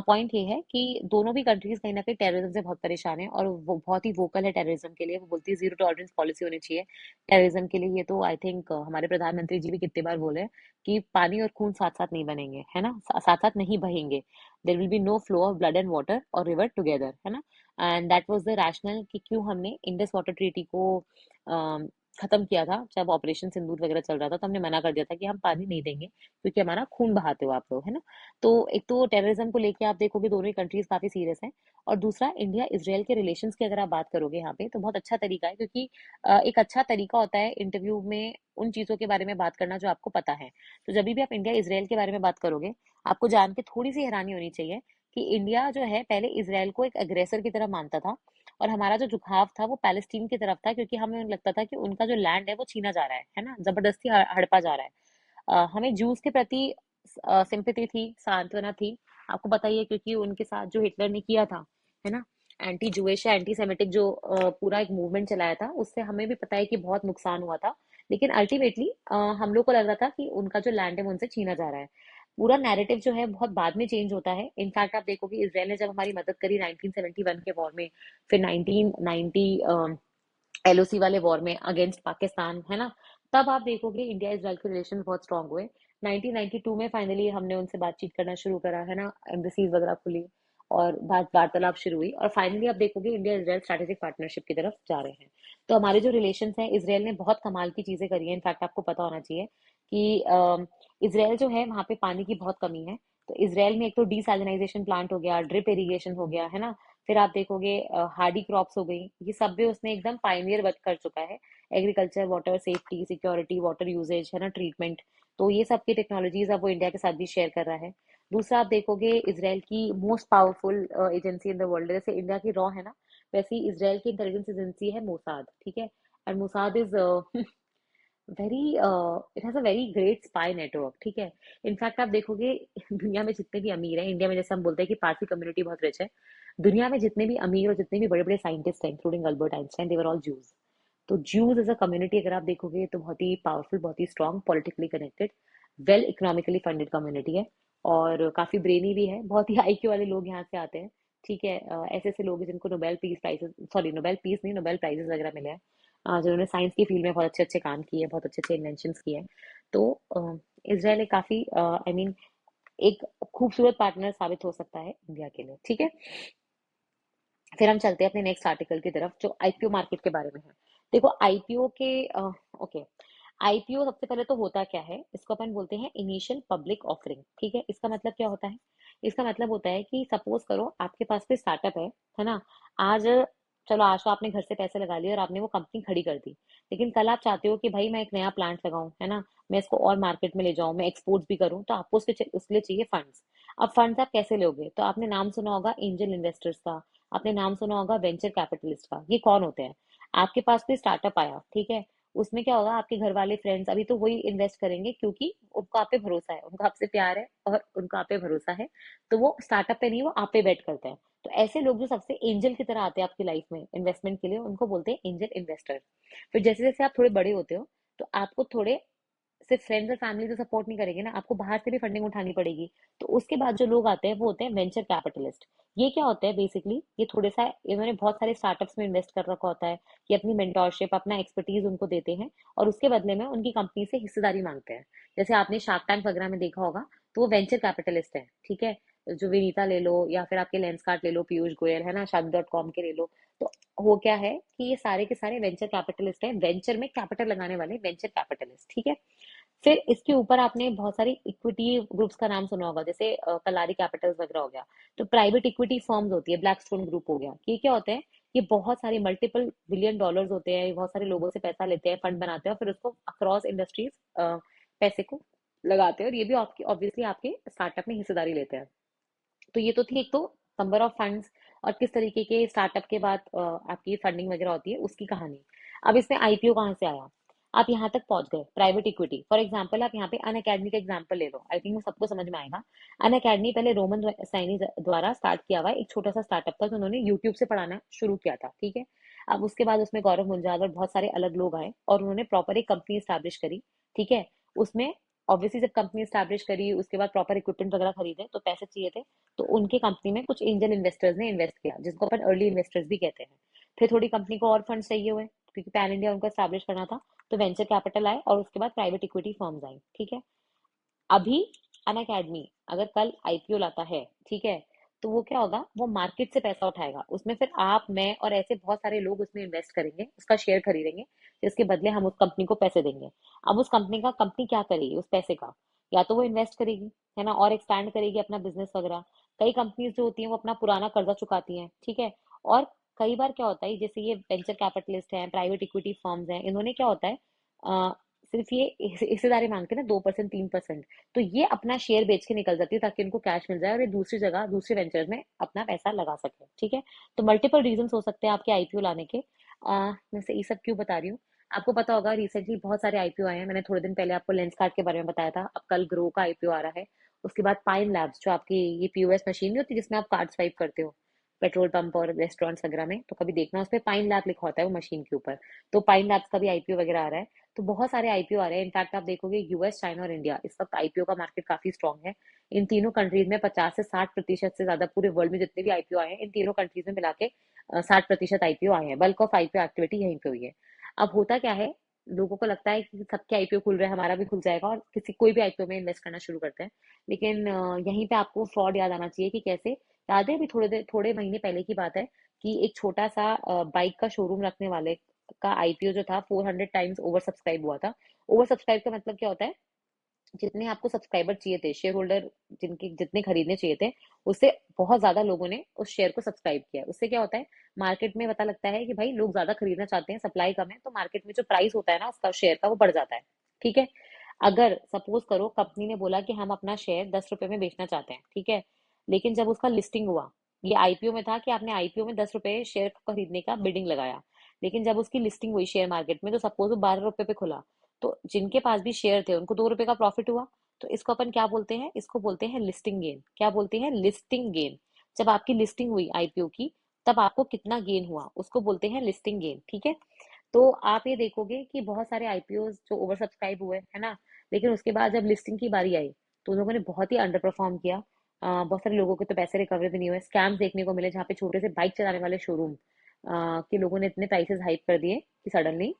पॉइंट ये है कि दोनों भी कंट्रीज कहीं ना कहीं टेररिज्म से बहुत परेशान है और वो बहुत ही वोकल है टेररिज्म के लिए। वो बोलती है जीरो टॉलरेंस पॉलिसी होनी चाहिए टेररिज्म के लिए। ये तो आई थिंक हमारे प्रधानमंत्री जी भी कितने बार बोले हैं कि पानी और खून साथ साथ नहीं बनेंगे, है ना? साथ साथ नहीं बहेंगे। There will be no flow of blood and water और रिवर टुगेदर, है ना? And that was the rationale कि क्यों हमने इंडस वाटर ट्रीटी को अम, खत्म किया था। जब ऑपरेशन सिंदूर वगैरह चल रहा था तो हमने मना कर दिया था कि हम पानी नहीं देंगे क्योंकि हमारा खून बहाते हो आप लोग, है ना? तो एक तो टेररिज्म को लेके आप देखोगे दोनों ही कंट्रीज काफी सीरियस हैं। और दूसरा, इंडिया इसराइल के रिलेशंस की अगर आप बात करोगे यहाँ पे तो बहुत अच्छा तरीका है, क्योंकि एक अच्छा तरीका होता है इंटरव्यू में उन चीजों के बारे में बात करना जो आपको पता है। तो जब भी आप इंडिया इसराइल के बारे में बात करोगे, आपको जान के थोड़ी सी हैरानी होनी चाहिए कि इंडिया जो है पहले इसराइल को एक अग्रेसर की तरह मानता था और हमारा जो झुकाव था वो पैलेस्टीन की तरफ था, क्योंकि हमें लगता था कि उनका जो लैंड है वो छीना जा रहा है ना? जबरदस्ती हड़पा जा रहा है। हमें जूस के प्रति सिंपैथी थी, सांत्वना थी। आपको पता ही है क्योंकि उनके साथ जो हिटलर ने किया था, है ना, एंटी जूइश या एंटी सेमेटिक जो पूरा एक मूवमेंट चलाया था, उससे हमें भी पता है कि बहुत नुकसान हुआ था। लेकिन अल्टीमेटली हम लोग को लग रहा था कि उनका जो लैंड है वो उनसे छीना जा रहा है। पूरा नैरेटिव जो है बहुत बाद में चेंज होता है। इनफैक्ट आप देखोगे इसराइल ने जब हमारी मदद करी 1971 के वॉर में, फिर 1990 एलओसी वाले वॉर में अगेंस्ट पाकिस्तान, है ना, तब आप देखोगे इंडिया इजराइल के रिलेशन बहुत स्ट्रांग हुए। 1992 में फाइनली हमने उनसे बातचीत करना शुरू करा, है ना, एम्बेसीज वगैरह खुली और बात वार्तालाप शुरू हुई और फाइनली आप देखोगे इंडिया इजराइल स्ट्रेटेजिक पार्टनरशिप की तरफ जा रहे हैं। तो हमारे जो रिलेशन हैं, इसराइल ने बहुत कमाल की चीजें करी है। इनफैक्ट आपको पता होना चाहिए कि इसराइल जो है वहाँ पे पानी की बहुत कमी है। तो इसराइल में एक तो डीसैलिनाइजेशन प्लांट हो गया, ड्रिप इरिगेशन हो गया, है ना, फिर आप देखोगे हार्डी क्रॉप्स हो गई, ये सब भी उसने एकदम पाइनियर वर्क कर चुका है। Agriculture, water safety, security, water uses, है ना, ट्रीटमेंट, तो ये सब की टेक्नोलॉजीज अब वो इंडिया के साथ भी शेयर कर रहा है। दूसरा, आप देखोगे इसराइल की most powerful agency in the world, जैसे इंडिया की रॉ है ना, वैसे ही इसराइल की इंटेलिजेंस एजेंसी है मोसाद, ठीक है? And Mossad is very it has a very great spy network, ठीक है? इनफैक्ट आप देखोगे दुनिया में जितने भी अमीर हैं, इंडिया में जैसे हम बोलते हैं कि पारसी कम्युनिटी बहुत रिच है, दुनिया में जितने भी अमीर और जितने भी बड़े बड़े साइंटिस्ट हैं including Albert Einstein, they were all Jews. तो ज्यूज एज अ कम्युनिटी अगर आप देखोगे तो बहुत ही पावरफुल, बहुत ही strong, politically connected, well economically funded community है और काफी ब्रेनी भी है। बहुत ही आईक्यू वाले लोग यहाँ से आते हैं, ठीक है? ऐसे ऐसे लोग हैं जिनको Nobel peace prizes, sorry Nobel peace नहीं, नोबेल प्राइजेस वगैरह मिले हैं, जिन्होंने साइंस की फील्ड में बहुत अच्छे अच्छे काम किए, बहुत अच्छे अच्छे इन्वेंशंस किए हैं। तो इसराइल एक काफी आई मीन एक खूबसूरत पार्टनर साबित हो सकता है इंडिया के लिए, ठीक है? फिर हम चलते हैं अपने नेक्स्ट आर्टिकल की तरफ जो आईपीओ मार्केट के बारे में है। देखो आईपीओ के ओके, आईपीओ सबसे पहले तो होता क्या है, इसको अपन बोलते हैं इनिशियल पब्लिक ऑफरिंग, ठीक है? इसका मतलब क्या होता है? इसका मतलब होता है कि सपोज करो आपके पास कोई स्टार्टअप है ना? आज, चलो आज तो आपने घर से पैसे लगा लिए और आपने वो कंपनी खड़ी कर दी, लेकिन कल आप चाहते हो कि भाई मैं एक नया प्लांट लगाऊं, है ना, मैं इसको और मार्केट में ले जाऊं, मैं एक्सपोर्ट्स भी करूं, तो आपको उसके लिए चाहिए फंड्स। अब फंड्स आप कैसे लोगे? तो आपने नाम सुना होगा एंजल इन्वेस्टर्स का, आपने नाम सुना होगा वेंचर कैपिटलिस्ट का। ये कौन होते हैं? आपके पास कोई स्टार्टअप आया, ठीक है, उसमें क्या होगा, आपके घर वाले फ्रेंड्स अभी तो वही इन्वेस्ट करेंगे क्योंकि उनको आप पे भरोसा है, उनको आपसे प्यार है और उनको आप पे भरोसा है, तो वो स्टार्टअप पे नहीं, वो आप पे बेट करते हैं। तो ऐसे लोग जो सबसे एंजल की तरह आते हैं आपकी लाइफ में इन्वेस्टमेंट के लिए, उनको बोलते हैं एंजल इन्वेस्टर। फिर जैसे जैसे आप थोड़े बड़े होते हो तो आपको थोड़े सिर्फ फ्रेंड्स और फैमिली तो सपोर्ट नहीं करेंगे ना, आपको बाहर से भी फंडिंग उठानी पड़ेगी। तो उसके बाद जो लोग आते हैं वो होते हैं वेंचर कैपिटलिस्ट। ये क्या होता है बेसिकली, ये थोड़े सा इन्होंने बहुत सारे स्टार्टअप्स में इन्वेस्ट कर रखा होता है, कि अपनी मेंटोरशिप अपना एक्सपर्टीज उनको देते हैं और उसके बदले में उनकी कंपनी से हिस्सेदारी मांगते हैं। जैसे आपने शार्क टैंक वगैरह में देखा होगा, तो वो वेंचर कैपिटलिस्ट है, ठीक है। जो विनीता ले लो या फिर आपके लेंसकार्ट ले लो, पीयूष गोयल है ना, Shark.com के ले लो। तो वो क्या है कि ये सारे के सारे वेंचर कैपिटलिस्ट हैं, वेंचर में कैपिटल लगाने वाले वेंचर कैपिटलिस्ट, ठीक है। फिर इसके ऊपर आपने बहुत सारी इक्विटी ग्रुप्स का नाम सुना होगा, जैसे कलारी कैपिटल्स वगैरह हो गया। तो प्राइवेट इक्विटी फर्म्स होती है, ब्लैकस्टोन ग्रुप हो गया। ये क्या होते हैं, ये बहुत सारे मल्टीपल बिलियन डॉलर्स होते हैं, ये बहुत सारे लोगों से पैसा लेते हैं, फंड बनाते हैं और फिर उसको अक्रॉस इंडस्ट्रीज पैसे को लगाते हैं, और ये भी आपकी ऑब्वियसली आपके स्टार्टअप में हिस्सेदारी लेते हैं। तो ये तो थी एक तो नंबर ऑफ फंड्स और किस तरीके के स्टार्टअप के बाद आपकी फंडिंग वगैरह होती है उसकी कहानी। अब इसमें आईपीओ कहाँ से आया, आप यहाँ तक पहुंच गए, प्राइवेट इक्विटी। फॉर एग्जांपल आप यहाँ पे अन अकेडमी का एग्जांपल ले लो, आई थिंक सबको समझ में आएगा। अन अकेडमी पहले रोमन सैनी द्वारा स्टार्ट किया हुआ एक छोटा सा स्टार्टअप था, जो उन्होंने यूट्यूब से पढ़ाना शुरू किया था, ठीक है। अब उसके बाद उसमें गौरव मुंजाल और बहुत सारे अलग लोग आए और उन्होंने प्रॉपर एक कंपनी स्टैब्लिश करी, ठीक है। उसमें ऑब्वियसली जब कंपनी स्टैब्लिश करी उसके बाद प्रॉपर इक्विपमेंट वगैरह खरीदे, तो पैसे चाहिए थे। तो उनके कंपनी में कुछ एंजल इन्वेस्टर्स ने इन्वेस्ट किया, जिसको अपन अर्ली इन्वेस्टर्स भी कहते हैं। फिर थोड़ी कंपनी को और फंड चाहिए हुए, क्योंकि पैन इंडिया उनको स्टैब्लिश करना था। तो वेंचर कैपिटल आए और उसके बाद प्राइवेट इक्विटी फर्म्स आई, ठीक है। अभी अन अकेडमी अगर कल आईपीओ लाता है, ठीक है, तो वो क्या होगा, वो मार्केट से पैसा उठाएगा, उसमें फिर आप मैं और ऐसे बहुत सारे लोग उसमें इन्वेस्ट करेंगे, उसका शेयर खरीदेंगे, जिसके बदले हम उस कंपनी को पैसे देंगे। अब उस कंपनी क्या करेगी उस पैसे का, या तो वो इन्वेस्ट करेगी, है ना, और एक्सपैंड करेगी अपना बिजनेस वगैरह। कई कंपनीज जो होती हैं वो अपना पुराना कर्जा चुकाती हैं, ठीक है। और कई बार क्या होता है, जैसे ये वेंचर कैपिटलिस्ट हैं, प्राइवेट इक्विटी फर्म्स हैं, इन्होंने क्या होता है, सिर्फ ये हिस्सेदारी मांगते हैं ना, 2% 3%। तो ये अपना शेयर बेच के निकल जाती है ताकि इनको कैश मिल जाए और ये दूसरी जगह दूसरे वेंचर्स में अपना पैसा लगा सके, ठीक है। तो मल्टीपल रीजंस हो सकते हैं आपके आईपीओ लाने के। मैं से ये सब क्यों बता रही हूँ, आपको पता होगा रिसेंटली बहुत सारे आईपीओ आए हैं। मैंने थोड़े दिन पहले आपको लेंस कार्ड के बारे में बताया था, अब कल ग्रो का आईपीओ आ रहा है। उसके बाद पाइन लैब्स, जो आपकी ये पीओएस मशीन नहीं होती जिसमें आप कार्ड स्वाइप करते हो पेट्रोल पंप और रेस्टोरेंट्स वगैरह में, तो कभी देखना उस पे पाइन लैब लिखा होता है वो मशीन के ऊपर। तो पाइन लैब्स का भी आईपीओ वगैरह आ रहा है। तो बहुत सारे आईपीओ आ रहे हैं। इनफैक्ट आप देखोगे यूएस, चाइना और इंडिया इस वक्त आईपीओ का मार्केट काफी स्ट्रांग है। इन तीनों कंट्रीज में 50 से 60% से ज्यादा, पूरे वर्ल्ड में जितने भी आईपीओ आए हैं इन तीनों कंट्रीज में मिला के 60% आईपीओ आए हैं। बल्क ऑफ आईपीओ एक्टिविटी यहीं पे हुई है। अब होता क्या है, लोगों को लगता है कि सबके आईपीओ खुल रहे हैं, हमारा भी खुल जाएगा, और किसी कोई भी आईपीओ में इन्वेस्ट करना शुरू करते हैं। लेकिन यहीं पे आपको फ्रॉड याद आना चाहिए कि कैसे। याद है अभी थोड़े महीने पहले की बात है कि एक छोटा सा बाइक का शोरूम रखने वाले का आईपीओ जो था 400 टाइम्स ओवर सब्सक्राइब हुआ था। ओवर सब्सक्राइब का मतलब क्या होता है, जितने आपको सब्सक्राइबर चाहिए थे, शेयर होल्डर जिनके जितने खरीदने चाहिए थे, उससे बहुत ज्यादा लोगों ने उस शेयर को सब्सक्राइब किया। उससे क्या होता है, मार्केट में पता लगता है कि भाई लोग ज्यादा खरीदना चाहते हैं, सप्लाई कम है, तो मार्केट में जो प्राइस होता है ना उसका शेयर का वो बढ़ जाता है, ठीक है। अगर सपोज करो कंपनी ने बोला कि हम अपना शेयर 10 रुपए में बेचना चाहते हैं, ठीक है, लेकिन जब उसका लिस्टिंग हुआ, ये आईपीओ में था कि आपने आईपीओ में 10 रुपए शेयर को खरीदने का बिडिंग लगाया, लेकिन जब उसकी लिस्टिंग हुई शेयर मार्केट में, तो सपोज वो 12 रुपए पे खुला, तो जिनके पास भी शेयर थे उनको 2 रुपए का प्रॉफिट हुआ। तो इसको अपन क्या बोलते हैं, इसको बोलते हैं लिस्टिंग गेन। क्या बोलते हैं, लिस्टिंग गेन। जब आपकी लिस्टिंग हुई आईपीओ की, तब आपको कितना गेन हुआ उसको बोलते हैं लिस्टिंग गेन, ठीक है। तो आप ये देखोगे कि बहुत सारे आईपीओ जो ओवर सब्सक्राइब हुए है ना, लेकिन उसके बाद जब लिस्टिंग की बारी आई तो उन लोगों ने बहुत ही अंडर परफॉर्म किया। बहुत सारे लोगों के तो पैसे रिकवर भी नहीं हुए, स्कैम्स देखने को मिले, जहाँ पे छोटे से बाइक चलाने वाले शोरूम के लोगों ने इतने प्राइसेस हाइक कर दिए कि सडनली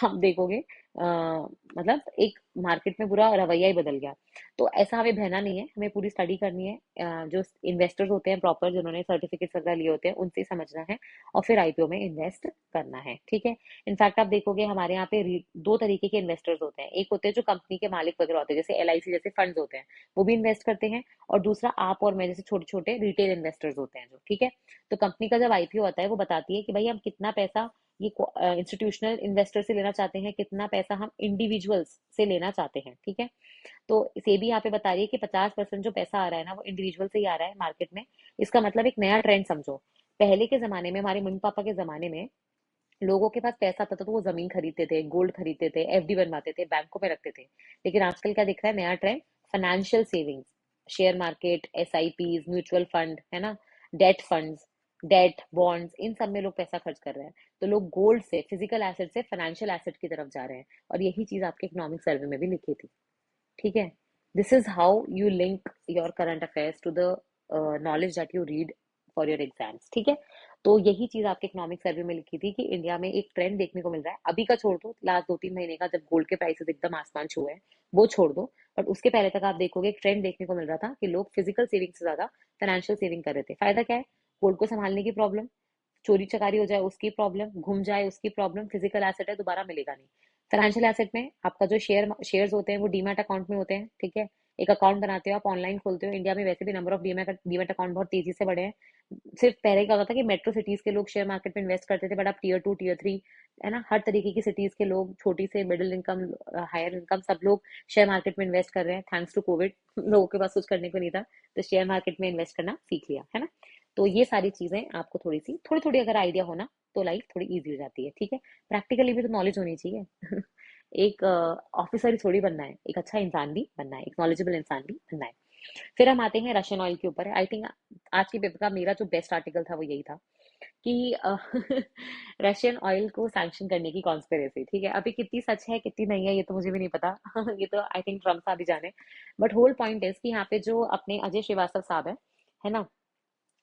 आप देखोगे मतलब एक मार्केट में पूरा रवैया ही बदल गया। तो ऐसा हमें बहना नहीं है, हमें पूरी स्टडी करनी है। जो इन्वेस्टर्स होते हैं प्रॉपर, जिन्होंने सर्टिफिकेट वगैरह लिए होते हैं, उनसे ही समझना है और फिर आईपीओ में इन्वेस्ट करना है, ठीक है। इनफैक्ट आप देखोगे हमारे यहाँ पे दो तरीके के इन्वेस्टर्स होते हैं। एक होते हैं जो कंपनी के मालिक वगैरह होते हैं, जैसे एलआईसी जैसे फंड्स होते हैं, वो भी इन्वेस्ट करते हैं। और दूसरा आप और मैं जैसे छोटे छोटे रिटेल इन्वेस्टर्स होते हैं जो, ठीक है। तो कंपनी का जब आईपीओ आता है वो बताती है कि भाई हम कितना पैसा ये इंस्टीट्यूशनल इन्वेस्टर से लेना चाहते हैं, कितना पैसा हम इंडिविजुअल्स से लेना चाहते हैं, ठीक है। तो सेबी यहाँ पे बता रही है कि 50% जो पैसा आ रहा है ना वो इंडिविजुअल से ही आ रहा है मार्केट में। इसका मतलब एक नया ट्रेंड समझो। पहले के जमाने में, हमारे मम्मी पापा के जमाने में, लोगों के पास पैसा आता था तो वो जमीन खरीदते थे, गोल्ड खरीदते थे, एफडी बनवाते थे, बैंकों में रखते थे। लेकिन आजकल क्या दिख रहा है, नया trend, financial savings, share market, SIPs, mutual fund, है ना, डेट फंड्स, डेट, बॉन्ड्स, इन सब में लोग पैसा खर्च कर रहे हैं। तो लोग गोल्ड से, फिजिकल एसेट से फाइनेंशियल एसेट की तरफ जा रहे हैं। और यही चीज आपके इकोनॉमिक सर्वे में भी लिखी थी। ठीक है। This is how you link your current affairs to the knowledge that you read for your exams. ठीक है। तो यही चीज आपके इकोनॉमिक सर्वे में लिखी थी कि इंडिया में एक ट्रेंड देखने को मिल रहा है। अभी का छोड़ दो, लास्ट 2-3 महीने का, जब गोल्ड के प्राइसेस एकदम आसमान छुए हैं, वो छोड़ दो। बट उसके पहले तक आप देखोगे एक ट्रेंड देखने को मिल रहा था कि लोग फिजिकल सेविंग से ज्यादा फाइनेंशियल सेविंग कर रहे थे। फायदा क्या है? गोल्ड को संभालने की प्रॉब्लम, चोरी चकारी हो जाए उसकी प्रॉब्लम, घूम जाए उसकी प्रॉब्लम, फिजिकल एसेट है दोबारा मिलेगा नहीं। फाइनेंशियल एसेट में आपका जो शेयर्स होते हैं वो डीमैट अकाउंट में होते हैं। ठीक है। एक अकाउंट बनाते हो, आप ऑनलाइन खोलते हो। इंडिया में वैसे भी नंबर ऑफ डीमैट अकाउंट बहुत तेजी से बढ़े हैं। सिर्फ पहले क्या होता था कि मेट्रो सिटीज के लोग शेयर मार्केट में इन्वेस्ट करते थे, बट अब टीयर 2 टीयर 3, है ना, हर तरीके की सिटीज के लोग, छोटी से मिडिल इनकम, हायर इनकम, सब लोग शेयर मार्केट में इन्वेस्ट कर रहे हैं थैंक्स टू कोविड। लोगों के पास कुछ करने को नहीं था, तो शेयर मार्केट में इन्वेस्ट करना सीख लिया, है ना। तो ये सारी चीजें आपको थोड़ी थोड़ी अगर आइडिया हो ना, तो लाइफ थोड़ी इजी हो जाती है। ठीक है। प्रैक्टिकली भी तो नॉलेज होनी चाहिए। एक ऑफिसर ही थोड़ी बनना है, एक अच्छा इंसान भी बनना है, एक नॉलेजेबल इंसान भी बनना है। फिर हम आते हैं रशियन ऑयल के ऊपर। आई थिंक आज के पेपर का मेरा जो बेस्ट आर्टिकल था वो यही था कि रशियन ऑयल को सैंक्शन करने की कॉन्स्पिरेसी। ठीक है। अभी कितनी सच है कितनी नहीं है ये तो मुझे भी नहीं पता। ये तो आई थिंक ट्रम्प साहब ही जाने। बट होल पॉइंट इज कि यहाँ पे जो अपने अजय श्रीवास्तव साहब है ना,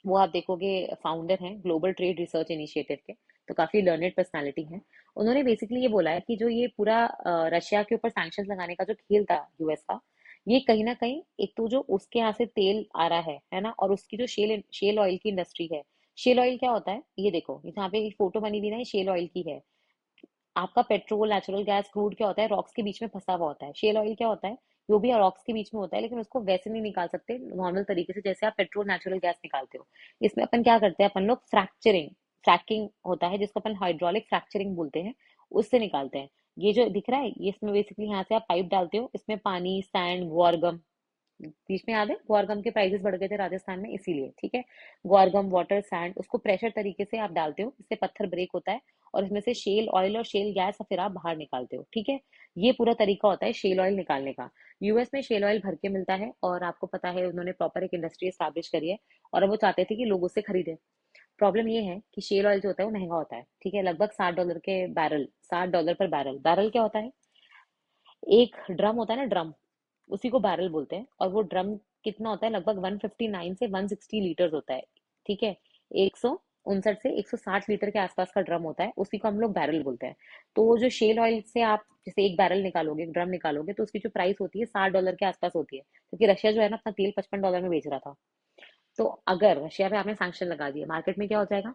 वो आप देखोगे फाउंडर हैं ग्लोबल ट्रेड रिसर्च इनिशिएटिव के। तो काफी लर्नेड पर्सनालिटी हैं। उन्होंने बेसिकली ये बोला है कि जो ये पूरा रशिया के ऊपर सैंक्शन लगाने का जो खेल था यूएस का, ये कहीं ना कहीं, एक तो जो उसके यहाँ से तेल आ रहा है ना, और उसकी जो शेल ऑयल की इंडस्ट्री है। शेल ऑयल क्या होता है ये देखो, जहाँ पे फोटो बनी हुई ना, ये शेल ऑयल की है। आपका पेट्रोल, नेचुरल गैस, क्रूड क्या होता है? रॉक्स के बीच में फंसा हुआ होता है। शेल ऑयल क्या होता है? वो भी रॉक्स के बीच में होता है, लेकिन उसको वैसे नहीं निकाल सकते नॉर्मल तरीके से जैसे आप पेट्रोल नेचुरल गैस निकालते हो। इसमें अपन क्या करते हैं? अपन लोग फ्रैकिंग होता है जिसको अपन हाइड्रोलिक फ्रैक्चरिंग बोलते हैं, उससे निकालते हैं। ये जो दिख रहा है, ये इसमें बेसिकली यहाँ से आप पाइप डालते हो, इसमें पानी, सैंड, ग्वारगम, बीच में याद है ग्वारगम के प्राइसेस बढ़ गए थे राजस्थान में इसीलिए। ठीक है। ग्वारगम, वाटर, सैंड, उसको प्रेशर तरीके से आप डालते हो, इससे पत्थर ब्रेक होता है, और इसमें से शेल ऑयल और शेल गैस फिर आप बाहर निकालते हो। ठीक है। ये पूरा तरीका होता है शेल ऑयल निकालने का। यूएस में शेल ऑयल भर के मिलता है, और आपको पता है उन्होंने प्रॉपर एक इंडस्ट्री एस्टैब्लिश करी है, और अब वो चाहते थे कि लोग उससे खरीदें। प्रॉब्लम ये है कि शेल ऑयल जो होता है वो महंगा होता है। ठीक है। लगभग $60 के बैरल, $60 पर बैरल। बैरल क्या होता है? एक ड्रम होता है ना, ड्रम, उसी को बैरल बोलते हैं। और वो ड्रम कितना होता है? लगभग 159 से 160 लीटर होता है। ठीक है। 159 से 160 लीटर के आसपास का ड्रम होता है, उसी को हम लोग बैरल बोलते हैं। तो वो जो शेल ऑयल से आप जैसे एक बैरल निकालोगे, एक ड्रम निकालोगे, तो उसकी जो प्राइस होती है $60 के आसपास होती है, क्योंकि रशिया जो है ना अपना तेल $55 में बेच रहा था। तो अगर रशिया पे आपने सैंक्शन लगा दिए, मार्केट में क्या हो जाएगा?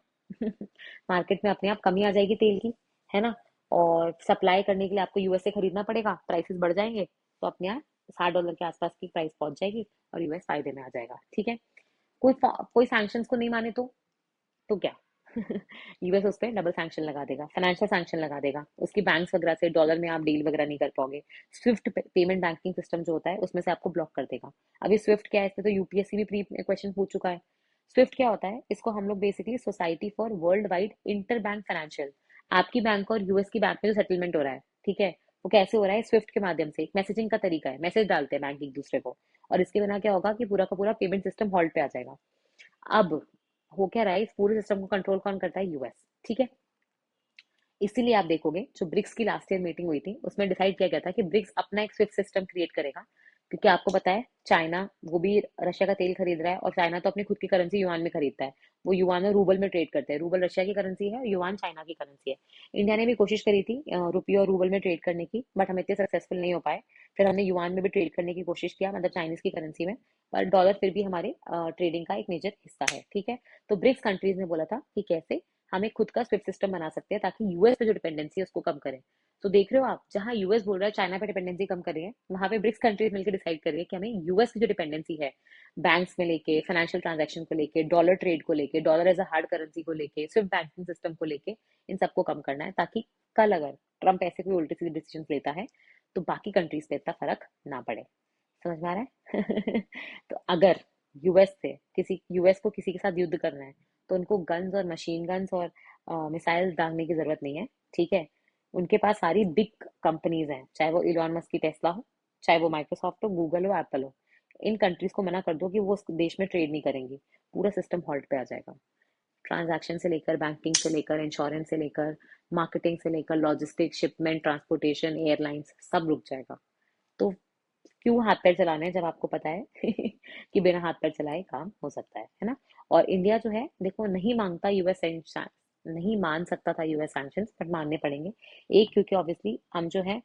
मार्केट में अपने आप कमी आ जाएगी तेल की, है ना। और सप्लाई करने के लिए आपको यूएस से खरीदना पड़ेगा, प्राइसेस बढ़ जाएंगे, तो अपने आप $60 के आसपास की प्राइस पहुंच जाएगी, और यूएस फायदे में आ जाएगा। ठीक है। कोई सैंक्शंस को नहीं माने तो क्या? यूएस उस पर डबल सैंक्शन लगा देगा, फाइनेंशियल सैंक्शन लगा देगा, उसकी बैंक्स वगैरह से डॉलर में आप डील वगैरह नहीं कर पाओगे। स्विफ्ट पेमेंट बैंकिंग सिस्टम जो होता है उसमें से आपको ब्लॉक कर देगा। अभी स्विफ्ट क्या है, इसमें तो यूपीएससी भी प्री क्वेश्चन पूछ चुका है। स्विफ्ट क्या होता है? इसको हम लोग basically society for world wide inter bank financial, आपकी बैंक और यूएस की बैंक में जो सेटलमेंट हो रहा है, ठीक है, वो कैसे हो रहा है? स्विफ्ट के माध्यम से। एक मैसेजिंग का तरीका है, मैसेज डालते हैं बैंक एक दूसरे को, और इसके बिना क्या होगा कि पूरा का पूरा पेमेंट सिस्टम हॉल्ट पे आ जाएगा। अब हो क्या रहा है, इस पूरे सिस्टम को कंट्रोल कौन करता है? यूएस। ठीक है। इसीलिए आप देखोगे जो ब्रिक्स की लास्ट ईयर मीटिंग हुई थी, उसमें डिसाइड किया गया था कि ब्रिक्स अपना एक स्विफ्ट सिस्टम क्रिएट करेगा। क्योंकि आपको पता है चाइना, वो भी रशिया का तेल खरीद रहा है, और चाइना तो अपनी खुद की करेंसी युआन में खरीदता है। वो युआन और रूबल में ट्रेड करते हैं। रूबल रशिया की करेंसी है, युआन चाइना की करेंसी है। इंडिया ने भी कोशिश करी थी रुपये और रूबल में ट्रेड करने की, बट हम इतने सक्सेसफुल नहीं हो पाए। फिर हमने युआन में भी ट्रेड करने की कोशिश किया, मतलब चाइनीज की करेंसी में। पर डॉलर फिर भी हमारे ट्रेडिंग का एक मेजर हिस्सा है। ठीक है। तो ब्रिक्स कंट्रीज ने बोला था कि कैसे हम एक खुद का स्विफ्ट सिस्टम बना सकते हैं, ताकि यूएस पे जो डिपेंडेंसी है उसको कम करें। तो देख रहे हो आप, जहां यूएस बोल रहा है चाइना पे डिपेंडेंसी कम करिए, वहां पे ब्रिक्स कंट्रीज मिलकर डिसाइड करिए कि हमें यूएस की जो डिपेंडेंसी है, बैंक्स में लेके, फाइनेंशियल ट्रांजैक्शन को लेके, डॉलर ट्रेड को लेके, dollar as a hard currency को लेके, स्विफ्ट बैंकिंग सिस्टम को लेके, इन सबको कम करना है, ताकि कल अगर ट्रम्प ऐसे कोई उल्टे सीधे डिसीजन लेता है, तो बाकी कंट्रीज पे इतना फर्क ना पड़े। समझ में आ रहा है? तो अगर यूएस को किसी के साथ युद्ध करना है, तो उनको गन्स और मशीन गन्स और मिसाइल्स दागने की जरूरत नहीं है। ठीक है। उनके पास सारी बिग कंपनीज हैं, चाहे वो इलॉन मस्क की टेस्ला हो, चाहे वो माइक्रोसॉफ्ट हो, गूगल हो, एप्पल हो। इन कंट्रीज को मना कर दो कि वो उस देश में ट्रेड नहीं करेंगी, पूरा सिस्टम हॉल्ट पे आ जाएगा। ट्रांजैक्शन से लेकर, बैंकिंग से लेकर, इंश्योरेंस से लेकर, मार्केटिंग से लेकर, लॉजिस्टिक्स, शिपमेंट, ट्रांसपोर्टेशन, एयरलाइंस, सब रुक जाएगा। तो क्यों हाथ पैर चलाने हैं जब आपको पता है कि बिना हाथ पैर चलाए काम हो सकता है ना। और इंडिया जो है देखो नहीं मांगता यूएस, नहीं मान सकता था यूएस सैंक्शंस, बट मानने पड़ेंगे। एक, क्योंकि ऑब्वियसली हम जो है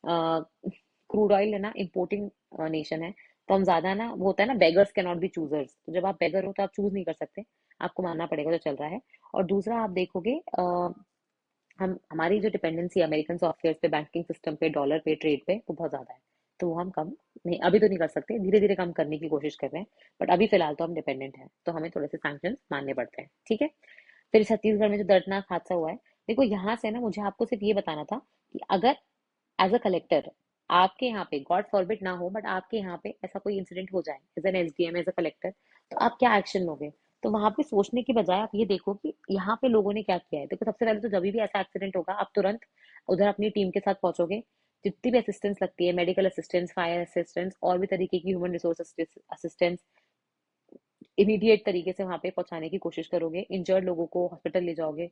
क्रूड ऑयल है ना, इम्पोर्टिंग नेशन है। तो हम ज्यादा ना, वो होता है ना, beggars can not be choosers. तो जब आप बेगर हो तो आप चूज नहीं कर सकते, आपको मानना पड़ेगा जो चल रहा है। और दूसरा आप देखोगे, हम हमारी जो डिपेंडेंसी अमेरिकन सॉफ्टवेयर पे, बैंकिंग सिस्टम पे, डॉलर पे, ट्रेड पे, वो बहुत ज्यादा है। तो वो हम कम नहीं, अभी तो नहीं कर सकते, धीरे धीरे कम करने की कोशिश कर रहे हैं। बट अभी फिलहाल तो हम डिपेंडेंट हैं, तो हमें थोड़े से सैंक्शंस मानने पड़ते हैं, ठीक है। फिर छत्तीसगढ़ में जो दर्दनाक हादसा हुआ है, देखो यहाँ से ना मुझे आपको सिर्फ ये बताना था कि अगर एज अ कलेक्टर आपके यहाँ पे, गॉड फॉरबिड ना हो, बट आपके यहाँ पे ऐसा कोई इंसिडेंट हो जाए as an SDM, as a collector, तो आप क्या एक्शन लोगे। तो वहां पे सोचने की बजाय आप ये देखो कि यहाँ पे लोगों ने क्या किया है। देखो सबसे पहले तो जब भी ऐसा एक्सीडेंट होगा, आप तुरंत उधर अपनी टीम के साथ पहुंचोगे। जितनी भी असिस्टेंस लगती है, मेडिकल असिस्टेंस, फायर असिस्टेंस, और भी तरीके की ह्यूमन रिसोर्स असिस्टेंस, इमीडिएट तरीके से वहां पे पहुंचाने की कोशिश करोगे। इंजर्ड लोगों को हॉस्पिटल ले जाओगे,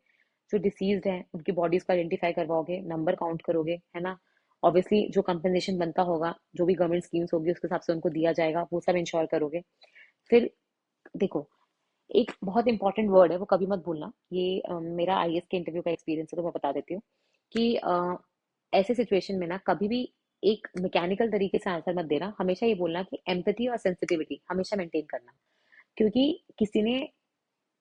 जो डिसीज्ड हैं उनकी बॉडीज को आइडेंटिफाई करवाओगे, नंबर काउंट करोगे, है ना। ऑब्वियसली जो कंपनसेशन बनता होगा, जो भी गवर्नमेंट स्कीम्स होगी उसके हिसाब से उनको दिया जाएगा, वो सब इंश्योर करोगे। फिर देखो, एक बहुत इंपॉर्टेंट वर्ड है, वो कभी मत भूलना। ये मेरा आईएएस के इंटरव्यू का एक्सपीरियंस है, तो मैं बता देती हूँ कि ऐसे सिचुएशन में ना कभी भी एक मैकेनिकल तरीके से आंसर मत देना। हमेशा ये बोलना कि एम्पैथी और सेंसिटिविटी हमेशा मेंटेन करना। क्योंकि किसी ने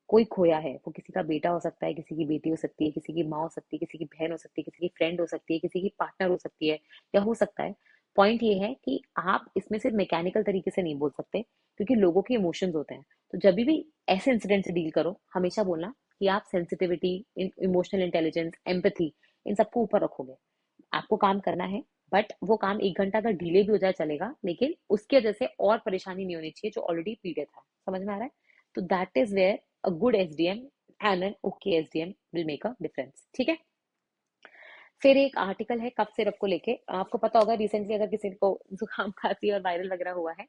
कोई खोया है, वो किसी का बेटा हो सकता है, किसी की बेटी हो सकती है, किसी की माँ हो सकती है, किसी की बहन हो सकती है, किसी की फ्रेंड हो सकती है, किसी की पार्टनर हो सकती है, या हो सकता है। पॉइंट ये है कि आप इसमें सिर्फ मैकेनिकल तरीके से नहीं बोल सकते, क्योंकि लोगों के इमोशंस होते हैं। तो जब भी ऐसे इंसिडेंट से डील करो, हमेशा बोलना कि आप सेंसिटिविटी, इमोशनल इंटेलिजेंस, एम्पैथी, इन सबको ऊपर रखोगे। आपको काम करना है, बट वो काम 1 घंटा अगर डिले भी हो जाए चलेगा, लेकिन उसकी वजह से और परेशानी नहीं होनी चाहिए जो ऑलरेडी पीड़ित है। समझ में आ रहा है। तो that is where a good SDM and an okay SDM will make a difference, ठीक है। फिर एक आर्टिकल है कफ सिरप को लेके। आपको पता होगा रिसेंटली अगर किसी को जुकाम, खांसी और वायरल वगैरह हुआ है,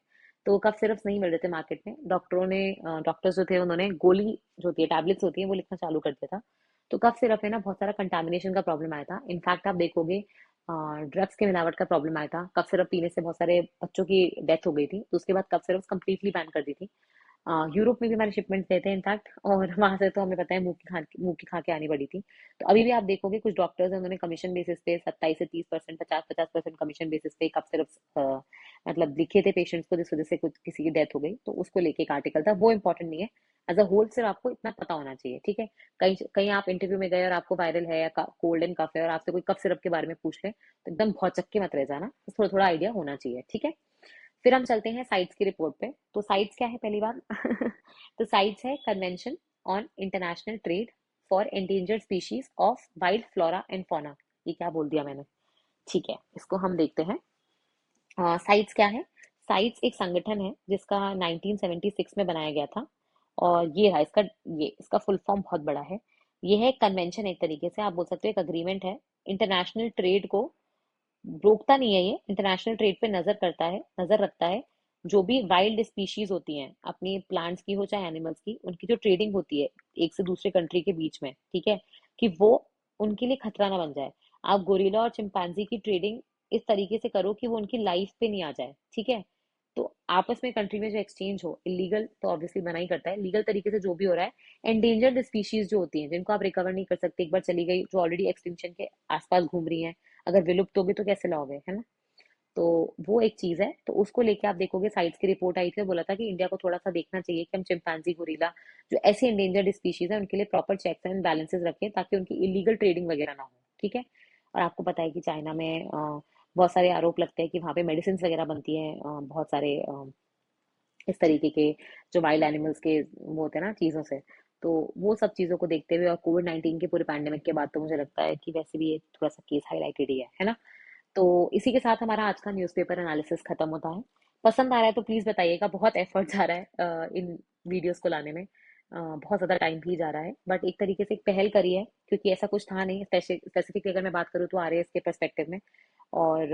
तो कफ सिरप्स नहीं मिल रहे थे मार्केट में। डॉक्टर्स जो थे उन्होंने गोली जो होती है, टैबलेट्स होती है, वो लिखना चालू कर दिया था। तो कफ सिरप में ना बहुत सारा कंटामिनेशन का प्रॉब्लम आया था। इनफैक्ट आप देखोगे ड्रग्स के मिलावट का प्रॉब्लम आया था। कफ सिरप पीने से बहुत सारे बच्चों की डेथ हो गई थी, तो उसके बाद कफ सिरप कंप्लीटली बैन कर दी थी। यूरोप में भी हमारे शिपमेंट गए थे इनफैक्ट, और वहां से तो हमें पता है मुंह की खा के आनी पड़ी थी। तो अभी भी आप देखोगे कुछ डॉक्टर्स हैं, उन्होंने कमीशन बेसिस पे 27 से 30%, 50-50% कमीशन बेसिस पे कब सिर्फ मतलब लिखे थे पेशेंट्स को, जिस वजह से कुछ किसी की डेथ हो गई। तो उसको लेके एक आर्टिकल था, वो इंपॉर्टेंट नहीं है। एज अ होल सिर्फ आपको इतना पता होना चाहिए, ठीक है। कहीं कहीं आप इंटरव्यू में गए और आपको वायरल है या कोल्ड एंड कफ है, और आपसे कोई कफ सिरप के बारे में पूछ ले, तो एकदम बहुत चक्के मत रह जाना, तो थोड़ा थोड़ा आइडिया होना चाहिए, ठीक है। फिर हम चलते हैं साइट्स की रिपोर्ट पे। तो साइट्स क्या है पहली बार तो साइट्स है convention on international trade for endangered species of wild flora and fauna. ये क्या बोल दिया मैंने, ठीक है, इसको हम देखते हैं। साइट्स क्या है। साइट्स एक संगठन है जिसका 1976 में बनाया गया था। और ये है इसका, ये इसका फुल फॉर्म बहुत बड़ा है। ये है कन्वेंशन, एक तरीके से आप बोल सकते हो एक अग्रीमेंट है। इंटरनेशनल ट्रेड को रोकता नहीं है, ये इंटरनेशनल ट्रेड पे नजर करता है, नजर रखता है। जो भी वाइल्ड स्पीशीज होती हैं, अपनी प्लांट्स की हो चाहे एनिमल्स की, उनकी जो ट्रेडिंग होती है एक से दूसरे कंट्री के बीच में, ठीक है, कि वो उनके लिए खतरा ना बन जाए। आप गोरिल्ला और चिंपैंजी की ट्रेडिंग इस तरीके से करो कि वो उनकी लाइफ पे नहीं आ जाए, ठीक है। तो आपस में कंट्री में जो एक्सचेंज हो, इलीगल तो ऑब्वियसली मना ही करता है, लीगल तरीके से जो भी हो रहा है। एंडेंजर्ड स्पीशीज जो होती हैं, जिनको आप रिकवर नहीं कर सकते, एक बार चली गई, जो ऑलरेडी एक्सटिंक्शन के आसपास घूम रही हैं, अगर विलुप्त होगी तो कैसे लाओगे, है ना। तो वो एक चीज है। तो उसको लेके आप देखोगे साइट्स की रिपोर्ट आई थी, बोला था कि इंडिया को थोड़ा सा देखना चाहिए कि हम चिंपैंजी, गोरिल्ला, जो ऐसे इंडेंजर्ड स्पीशीज है, उनके लिए प्रॉपर चेक्स एंड बैलेंसेस रखें, ताकि उनकी इलीगल ट्रेडिंग वगैरह ना हो, ठीक है। और आपको पता है कि चाइना में बहुत सारे आरोप लगते हैं कि वहाँ पे मेडिसिन वगैरह बनती हैं, बहुत सारे इस तरीके के जो वाइल्ड एनिमल्स के वो होते हैं ना चीजों से। तो वो सब चीजों को देखते हुए, और कोविड-19 के पूरे पैंडेमिक के बाद, तो मुझे लगता है कि वैसे भी ये थोड़ा सा केस हाईलाइटेड ही है ना। तो इसी के साथ हमारा आज का न्यूज़पेपर एनालिसिस खत्म होता है। पसंद आ रहा है तो प्लीज बताइएगा, बहुत एफर्ट जा रहा है इन वीडियोस को लाने में। बहुत ज्यादा टाइम भी जा रहा है, बट एक तरीके से एक पहल करी है, क्योंकि ऐसा कुछ था नहीं। स्पेसिफिकली अगर मैं बात करूँ तो आरएएस के पर्सपेक्टिव में, और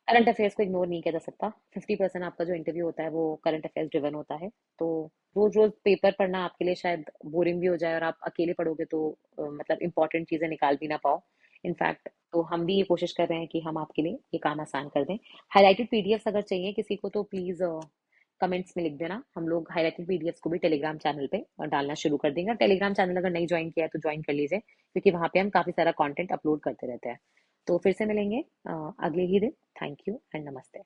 करंट अफेयर्स को इग्नोर नहीं किया जा सकता। 50% आपका जो इंटरव्यू होता है वो करंट अफेयर्स ड्रिवन होता है। तो रोज रोज पेपर पढ़ना आपके लिए शायद बोरिंग भी हो जाए, और आप अकेले पढ़ोगे तो मतलब इंपॉर्टेंट चीजें निकाल भी ना पाओ। इनफैक्ट तो हम भी ये कोशिश कर रहे हैं कि हम आपके लिए ये काम आसान कर दें। हाईलाइटेड पीडीएफ्स अगर चाहिए किसी को तो प्लीज कमेंट्स में लिख देना, हम लोग हाईलाइटेड पीडीएफ्स को भी टेलीग्राम चैनल पे डालना शुरू कर देंगे। और टेलीग्राम चैनल अगर नहीं ज्वाइन किया है तो ज्वाइन कर लीजिए, क्योंकि वहां पे हम काफी सारा कंटेंट अपलोड करते रहते हैं। तो फिर से मिलेंगे अगले ही दिन। थैंक यू एंड नमस्ते।